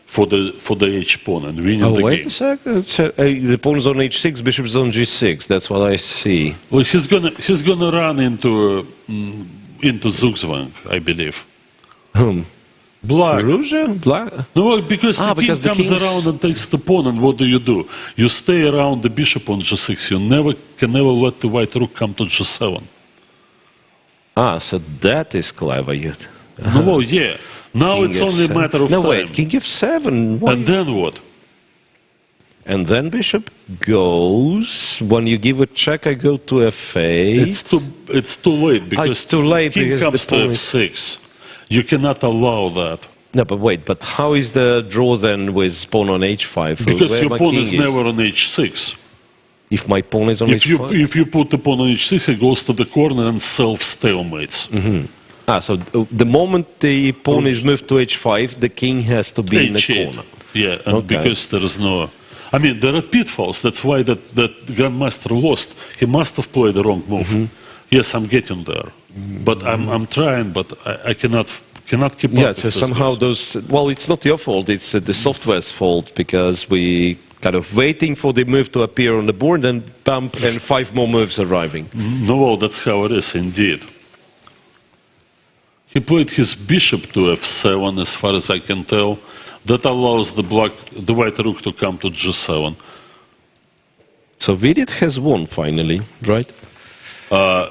for the h-pawn and winning the wait game. a second. The pawn is on h6, bishop is on g6. That's what I see. Well, he's gonna run into Zugzwang, I believe. Black. Firouzja? Black? No, because the king because the comes king's- around and takes the pawn, and what do? You stay around the bishop on g6. You can never let the white rook come to g7. So that is clever. Yet. No, yeah. Now King it's only a F7. matter of no, time. wait, king f7. What? And then what? And then bishop goes. When you give a check, I go to f8. It's too late because it's too late king because comes the to pawn is- f6. You cannot allow that No, but wait, but how is the draw then with pawn on h5? because Where your my pawn king is never on h6. If my pawn is on If h5? you put the pawn on h6, it goes to the corner and self-stalemates. So the moment the pawn is moved to h5, the king has to be in the H8. corner. Yeah, and Okay. because there is no... I mean, there are pitfalls. That's why that Grandmaster lost. He must have played the wrong move. Yes, I'm getting there. But I'm trying, but I cannot keep up Yeah, with so those somehow games. those... Well, it's not your fault, it's the software's fault, because we kind of waiting for the move to appear on the board, and bump, and 5 more moves arriving. No, that's how it is, indeed. He played his bishop to f7, as far as I can tell. That allows the white rook to come to g7. So Vidit has won finally, right?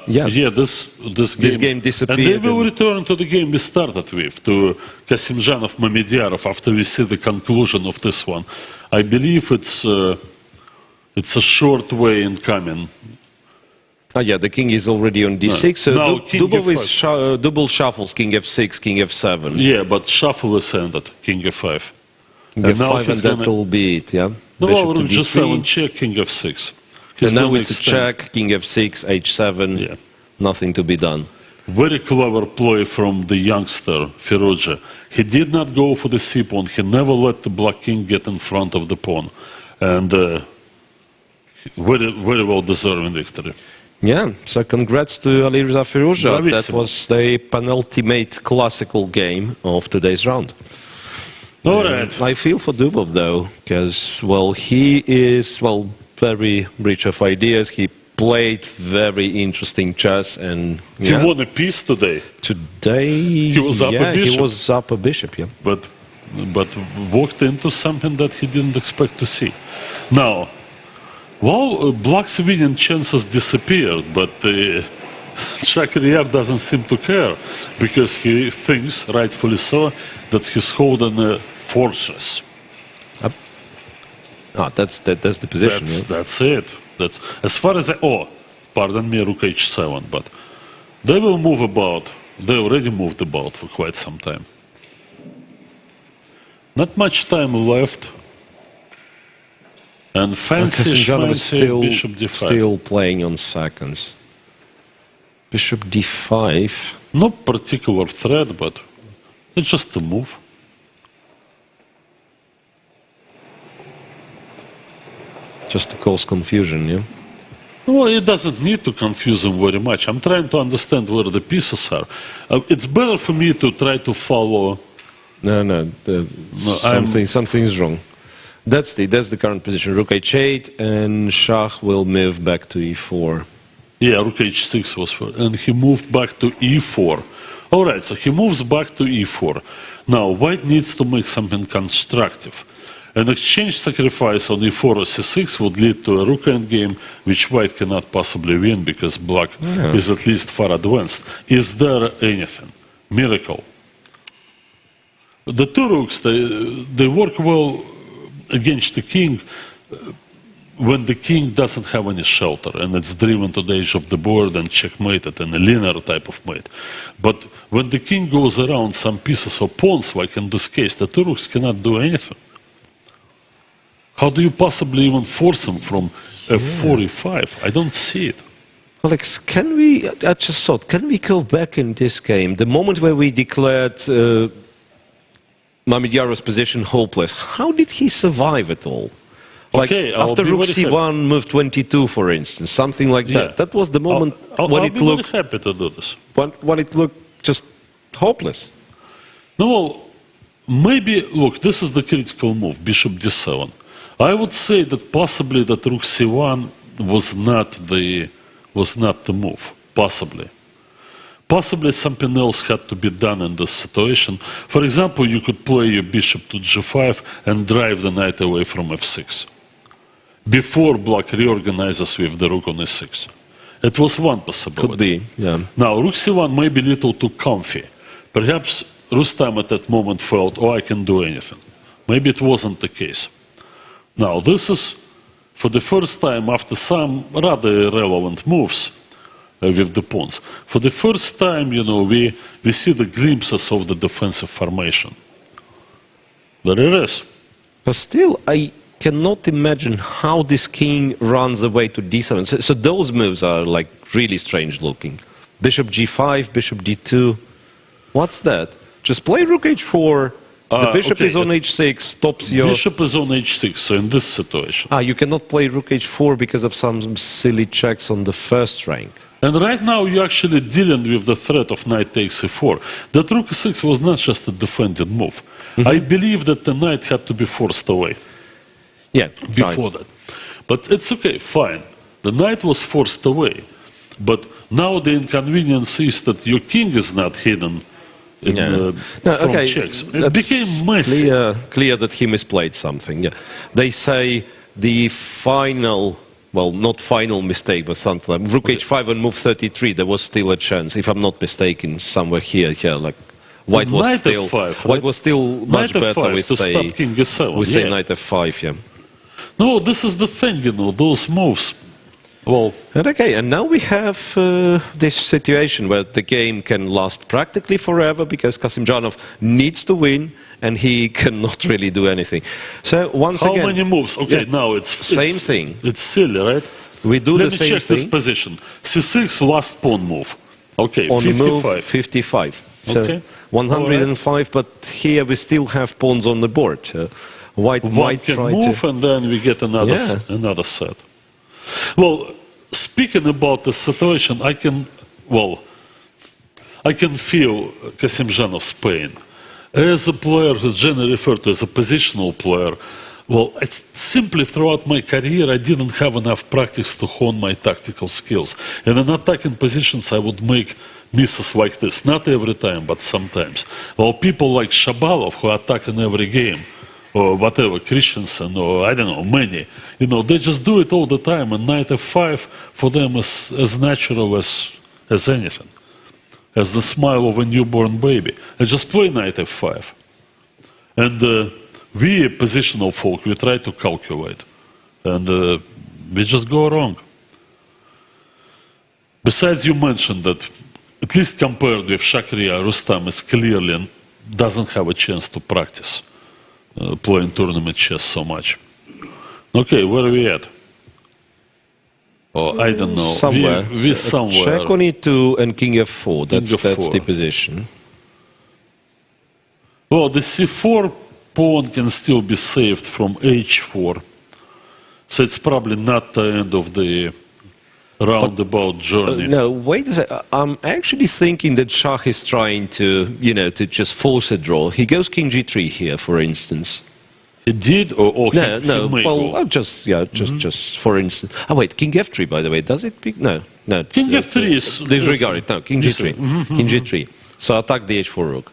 Yeah, this game disappeared And they will and- return to the game we started with, to Kasimzhanov Mamediyarov, after we see the conclusion of this one. I believe it's a short way in coming. Yeah, the king is already on d6. So Now, king Dubov f5. is double shuffles, king f6, king f7. Yeah, but shuffle is ended, king f5. King And now f5, he's and that gonna- will be it, yeah? No, Bishop to g7 d3. check, king f6. He's And now gonna it's a extend. check, king f6, h7, Yeah. nothing to be done. Very clever play from the youngster, Firouzja. He did not go for the c-pawn. He never let the black king get in front of the pawn. And very, very well deserving victory. Yeah, so congrats to Alireza Firouzja. That Bravissimo. was the penultimate classical game of today's round. All right. I feel for Dubov though, because, well, he is, well, very rich of ideas. He played very interesting chess, and He won a piece today, today He was up a yeah, he bishop. was up a bishop, yeah. but walked into something that he didn't expect to see. Now, well, Black's winning chances disappeared, but Shakriyar doesn't seem to care, because he thinks, rightfully so, that he's holding a fortress. That's the position. yeah. That's it. That's as far as pardon me, rook h7, but they will move about. They already moved about for quite some time. Not much time left. And fancy Kasimzhanov is schmancy bishop d5. still playing on seconds. Bishop d5. No particular threat, but it's just a move. Just to cause confusion, yeah? Well, it doesn't need to confuse him very much. I'm trying to understand where the pieces are. It's better for me to try to follow. No, something's wrong. That's the current position. Rook h8, and Shah will move back to e4. Yeah, rook h6 was for, and he moved back to e4. All right, so he moves back to e4. Now, white needs to make something constructive. An exchange sacrifice on e4 or c6 would lead to a rook endgame, which white cannot possibly win because black is at least far advanced. Is there anything? Miracle. The two rooks, they work well against the king when the king doesn't have any shelter and it's driven to the edge of the board and checkmated in a linear type of mate. But when the king goes around some pieces of pawns, like in this case, the two rooks cannot do anything. How do you possibly even force him from f4, e5? I don't see it. Alex, I just thought, can we go back in this game? The moment where we declared Mamedyarov's position hopeless, how did he survive it all? Like Okay, after rook c1, move 22, for instance, something like that. That was the moment when it looked very happy to do this. when it looked just hopeless. No, well, maybe, look, this is the critical move, bishop d7. I would say that possibly that rook c1 was not the move, possibly. Possibly something else had to be done in this situation. For example, you could play your bishop to g5 and drive the knight away from f6 before black reorganizes with the rook on e6. It was one possibility. Could be, yeah. Now, rook c1 may be a little too comfy. Perhaps Rustam at that moment felt, oh, I can do anything. Maybe it wasn't the case. Now, this is, for the first time, after some rather irrelevant moves with the pawns, for the first time, you know, we see the glimpses of the defensive formation. There it is. But still, I cannot imagine how this king runs away to d7. So those moves are like really strange looking. Bishop g5, bishop d2. What's that? Just play rook h4. The bishop is on h6, stops your... Bishop is on h6, so in this situation. You cannot play rook h4 because of some silly checks on the first rank. And right now you're actually dealing with the threat of knight takes e4. That rook e6 was not just a defended move. I believe that the knight had to be forced away. Yeah, before that. But it's okay, fine. The knight was forced away. But now the inconvenience is that your king is not hidden from checks. It became messy. Clear that he misplayed something. Yeah. They say the final, well, not final mistake, but something like rook h5 and move 33, there was still a chance, if I'm not mistaken, somewhere here, like white was still, f5, white was still much knight better, f5 we to say, stop king e7. we say knight f5, yeah. No, this is the thing, you know, those moves. Well, and now we have this situation where the game can last practically forever because Kasimdzhanov needs to win and he cannot really do anything. So once again... How many moves? Okay, now it's... Same thing. It's silly, right? We do the same thing. Let me check this position. c6, last pawn move. Okay, on 55. Move 55. So okay. 105, right. But here we still have pawns on the board. White can move and then we get another set. Well, speaking about the situation, I can feel Kasimdzhanov's pain. As a player who's generally referred to as a positional player, well, simply throughout my career, I didn't have enough practice to hone my tactical skills. And in attacking positions, I would make misses like this. Not every time, but sometimes. Well, people like Shabalov, who attack in every game, or whatever, Christensen, or I don't know, many, you know, they just do it all the time, and knight f5 for them is as natural as anything, as the smile of a newborn baby. And just play knight f5. And we, positional folk, we try to calculate, and we just go wrong. Besides, you mentioned that, at least compared with Shakria, Rustam is clearly doesn't have a chance to practice playing tournament chess so much. Okay, where are we at? Oh, I don't know. Somewhere. We somewhere. Check on e2 and king f4. That's the position. Well, the c4 pawn can still be saved from h4. So it's probably not the end of the roundabout journey. No, wait a second. I'm actually thinking that Shah is trying to, to just force a draw. He goes king g3 here, for instance. He did, or no, he no. may Well, go. just for instance. Oh wait, king f3. By the way, does it? No. King f3 is disregard it. No, king g3. King g3. So attack the h4 rook.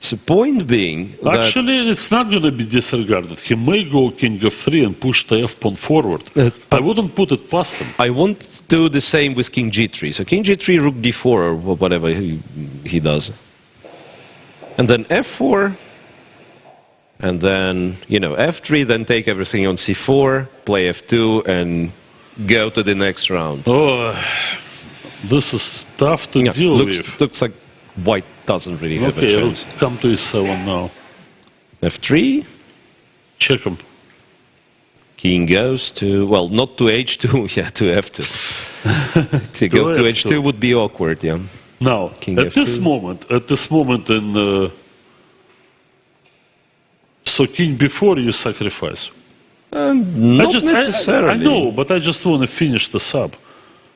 So point being that Actually, it's not going to be disregarded. He may go king f3 and push the f pawn forward. I wouldn't put it past him. I won't do the same with king g3. So king g3, rook d4, or whatever he does. And then f4, and then, f3, then take everything on c4, play f2, and go to the next round. Oh, this is tough to deal with. Looks like white doesn't really have a Okay, chance. come to e7 now. f3, Check him. king goes to, well, not to h2, yeah, to f2. To go to f2 h2 would be awkward, yeah. Now, King at f2. this moment in... so king before you sacrifice. Not necessarily. I know, but I just want to finish the sub.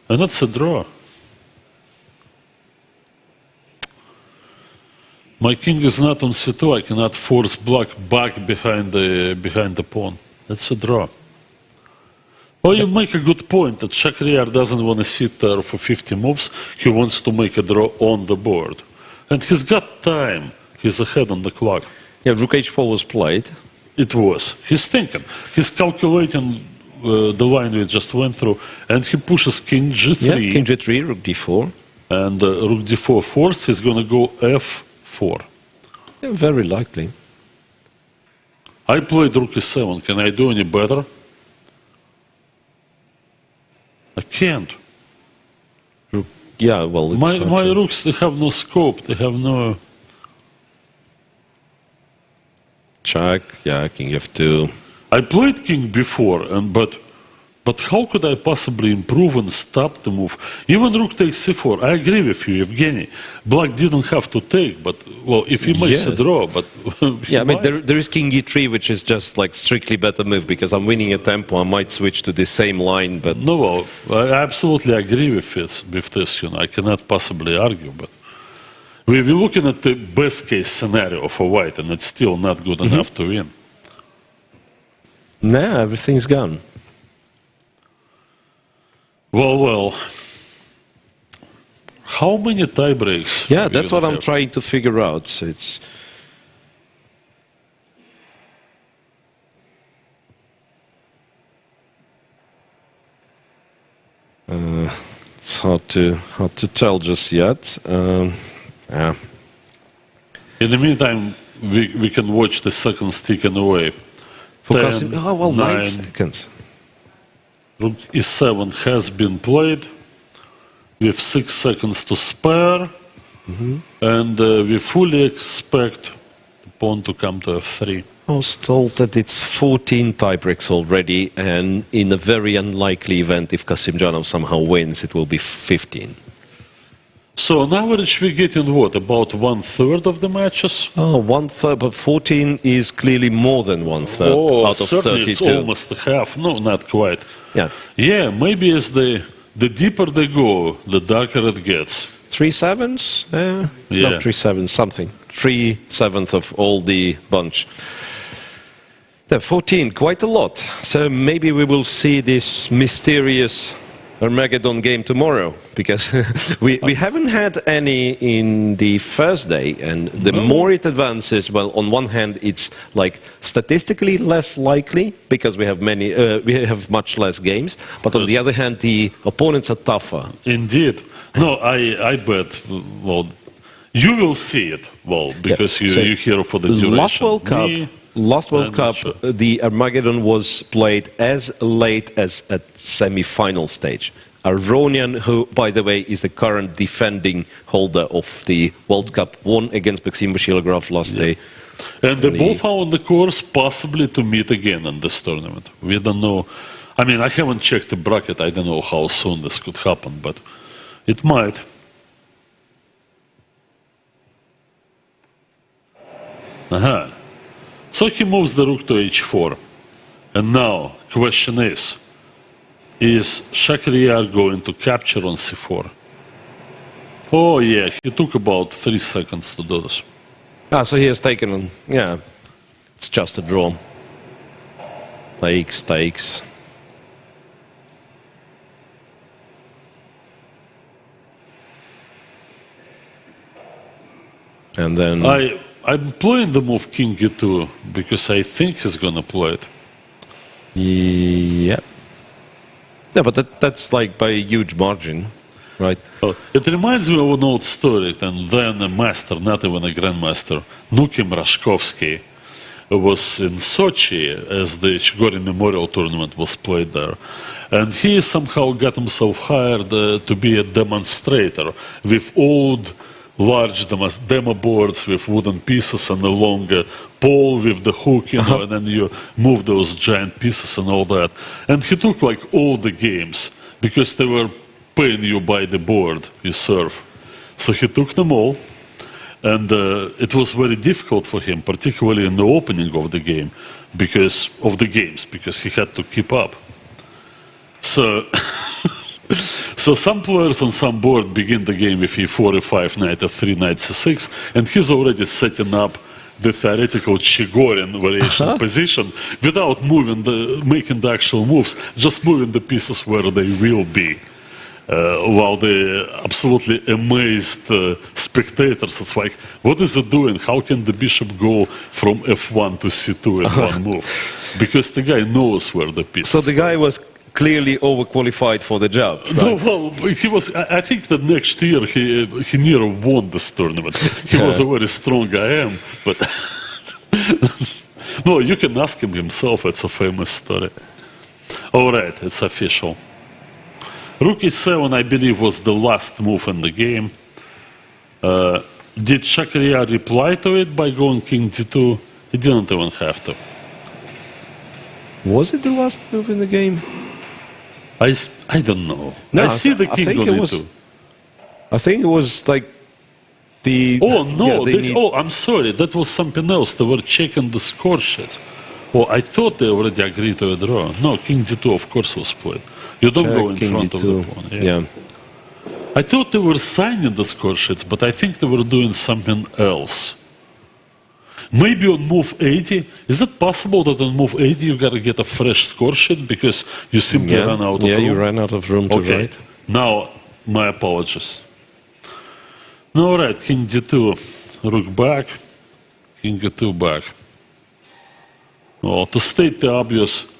And that's a draw. My king is not on c2. I cannot force black back behind the pawn. That's a draw. Well, you make a good point that Shakhriyar doesn't want to sit there for 50 moves. He wants to make a draw on the board. And he's got time. He's ahead on the clock. Yeah, rook h4 was played. It was. He's thinking. He's calculating the line we just went through. And he pushes king g3. Yeah, king g3, rook d4. And rook d4 forced. He's going to go f4. Yeah, very likely. I played rook e7. Can I do any better? I can't. Yeah, well, it's My rooks, they have no scope. They have no... check, yeah, king f2. I played king before, but how could I possibly improve and stop the move? Even rook takes c4. I agree with you, Evgeny. Black didn't have to take, but, well, if he makes a draw, but... Yeah, I mean, there is king e3, which is just like strictly better move, because I'm winning a tempo. I might switch to the same line, but... No, well, I absolutely agree with this, I cannot possibly argue, but... We're looking at the best case scenario for white, and it's still not good enough to win. Nah, everything's gone. Well. How many tie breaks? Yeah, that's what I'm trying to figure out. So it's hard to tell just yet. Yeah. In the meantime, we can watch the seconds ticking away. 10, 9 seconds. Rook e7 has been played with 6 seconds to spare, and we fully expect the pawn to come to f3. I was told that it's 14 tiebreaks already, and in a very unlikely event, if Kasimdzhanov somehow wins, it will be 15. So on average, we're getting what, about 1/3 of the matches? Oh, 1/3, but 14 is clearly more than 1/3 out of certainly 32. It's almost half. No, not quite. Yeah. Yeah, maybe as the deeper they go, the darker it gets. 3/7? Yeah. Not 3/7, something. 3/7 of all the bunch. 14, quite a lot. So maybe we will see this mysterious Armageddon game tomorrow, because we haven't had any in the first day, and the more it advances, well, on one hand, it's like statistically less likely because we have much less games, but on the other hand, the opponents are tougher. Indeed. No, I bet. Well, you will see it. Well, because you're here for the duration. Last World Cup, the Armageddon was played as late as at semi-final stage. Aronian, who, by the way, is the current defending holder of the World Cup, won against Maxim Bashilograf last day. And they both are on the course, possibly to meet again in this tournament. We don't know. I mean, I haven't checked the bracket. I don't know how soon this could happen, but it might. So he moves the rook to h4. And now, question is Shakhriyar going to capture on c4? Oh yeah, he took about 3 seconds to do this. So he has taken on, yeah, it's just a draw. Takes. And then... I'm playing the move King E2 because I think he's gonna play it. Yeah. Yeah, but that's like by a huge margin, right? It reminds me of an old story, and then a master, not even a grandmaster, Nukim Rashkovsky, was in Sochi as the Chigorin Memorial Tournament was played there. And he somehow got himself hired to be a demonstrator with old, large demo boards with wooden pieces and a long pole with the hook, and then you move those giant pieces and all that. And he took like all the games because they were paying you by the board you serve. So he took them all. And it was very difficult for him, particularly in the opening of the game, because of the games, because he had to keep up. So, so some players on some board begin the game with e4, e5, knight f3, knight c6, and he's already setting up the theoretical Chigorin variation position without making the actual moves, just moving the pieces where they will be. While the absolutely amazed spectators, it's like, what is it doing? How can the bishop go from f1 to c2 in one move? Because the guy knows where the pieces. So the guy was clearly overqualified for the job. Right? No, well, he was. I think that next year he nearly won this tournament. He was a very strong guy, but no, you can ask him himself. It's a famous story. All right, it's official. Rook e7, I believe, was the last move in the game. Did Shakriya reply to it by going king d2? He didn't even have to. Was it the last move in the game? I don't know. No, I see the king on e2. I think it was like the... Oh, no. Yeah, I'm sorry. That was something else. They were checking the score sheet. Oh, I thought they already agreed to a draw. No, king d2, of course, was played. You don't go in front of the pawn. Yeah. I thought they were signing the score sheets, but I think they were doing something else. Maybe on move 80, is it possible that on move 80 you gotta get a fresh score sheet because you simply ran out of room? Yeah, you ran out of room to write. Now, my apologies. No, all right, king d2, rook back, king e2 back. Well, to state the obvious,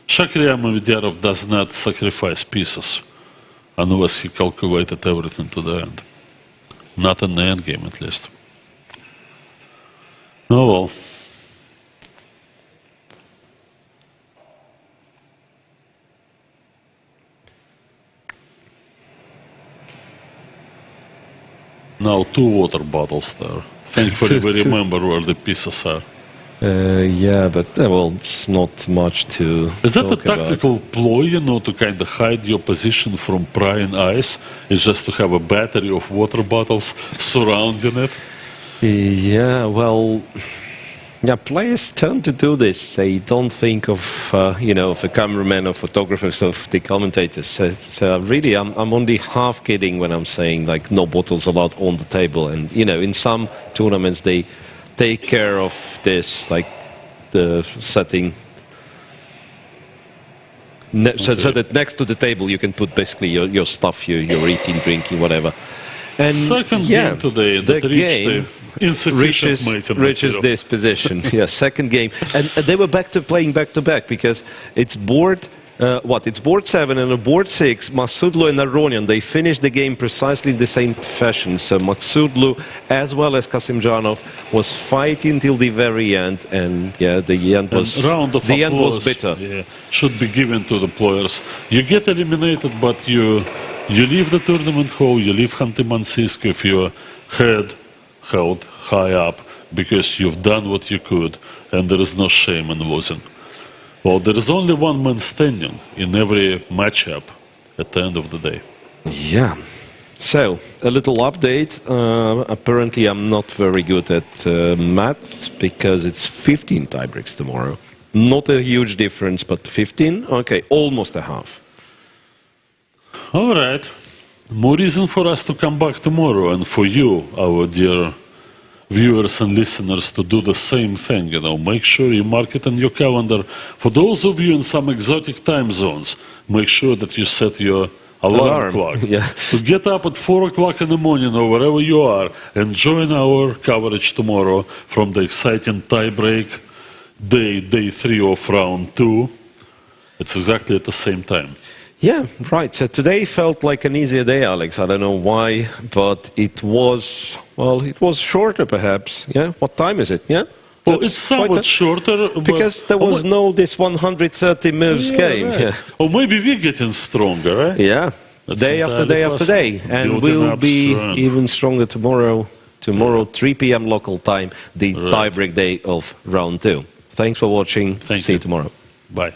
Shakriya Mavidyarov does not sacrifice pieces unless he calculated everything to the end. Not in the end game, at least. Oh well. Now 2 water bottles there. Thankfully we remember where the pieces are. Yeah, but well, it's not much to. Is that a talk about. tactical ploy, to kind of hide your position from prying eyes? Is just to have a battery of water bottles surrounding it? Yeah, well, yeah, players tend to do this. They don't think of, of the cameramen or photographers, of the commentators. So really, I'm only half kidding when I'm saying, like, no bottles allowed on the table. And, in some tournaments, they take care of this, like the setting, so that next to the table you can put basically your stuff, you're eating, drinking, whatever. And second game today that the game reaches this position. Yeah, second game, and they were playing back to back because it's board. It's board 7 and a board 6, Maksudlu and Aronian, they finished the game precisely in the same fashion. So Maksudlu, as well as Kasimdzhanov, was fighting till the very end, and yeah, the end was bitter. Yeah, should be given to the players. You get eliminated, but you leave the tournament hall, you leave Khanty-Mansiysk with your head held high up because you've done what you could, and there is no shame in losing. Well, there is only one man standing in every matchup at the end of the day. Yeah. So, a little update. Apparently, I'm not very good at math because it's 15 tiebreaks tomorrow. Not a huge difference, but 15? Okay, almost a half. All right. More reason for us to come back tomorrow and for you, our dear viewers and listeners, to do the same thing. Make sure you mark it on your calendar. For those of you in some exotic time zones, make sure that you set your alarm clock. Yeah. To get up at 4 o'clock in the morning or wherever you are and join our coverage tomorrow from the exciting tie-break day 3 of round 2. It's exactly at the same time. Yeah, right. So today felt like an easier day, Alex. I don't know why, but it was shorter perhaps. Yeah. What time is it? Yeah. Well, That's it's somewhat quite shorter. because there was no this 130 moves game. Right. Yeah. Or maybe we're getting stronger, right? Yeah. That's Day after entirely day after day. possible. And Building we'll up be strength. even stronger tomorrow. Tomorrow, 3 p.m. local time, the Right. tie-break day of round 2. Thanks for watching. Thank See you. you tomorrow. Bye.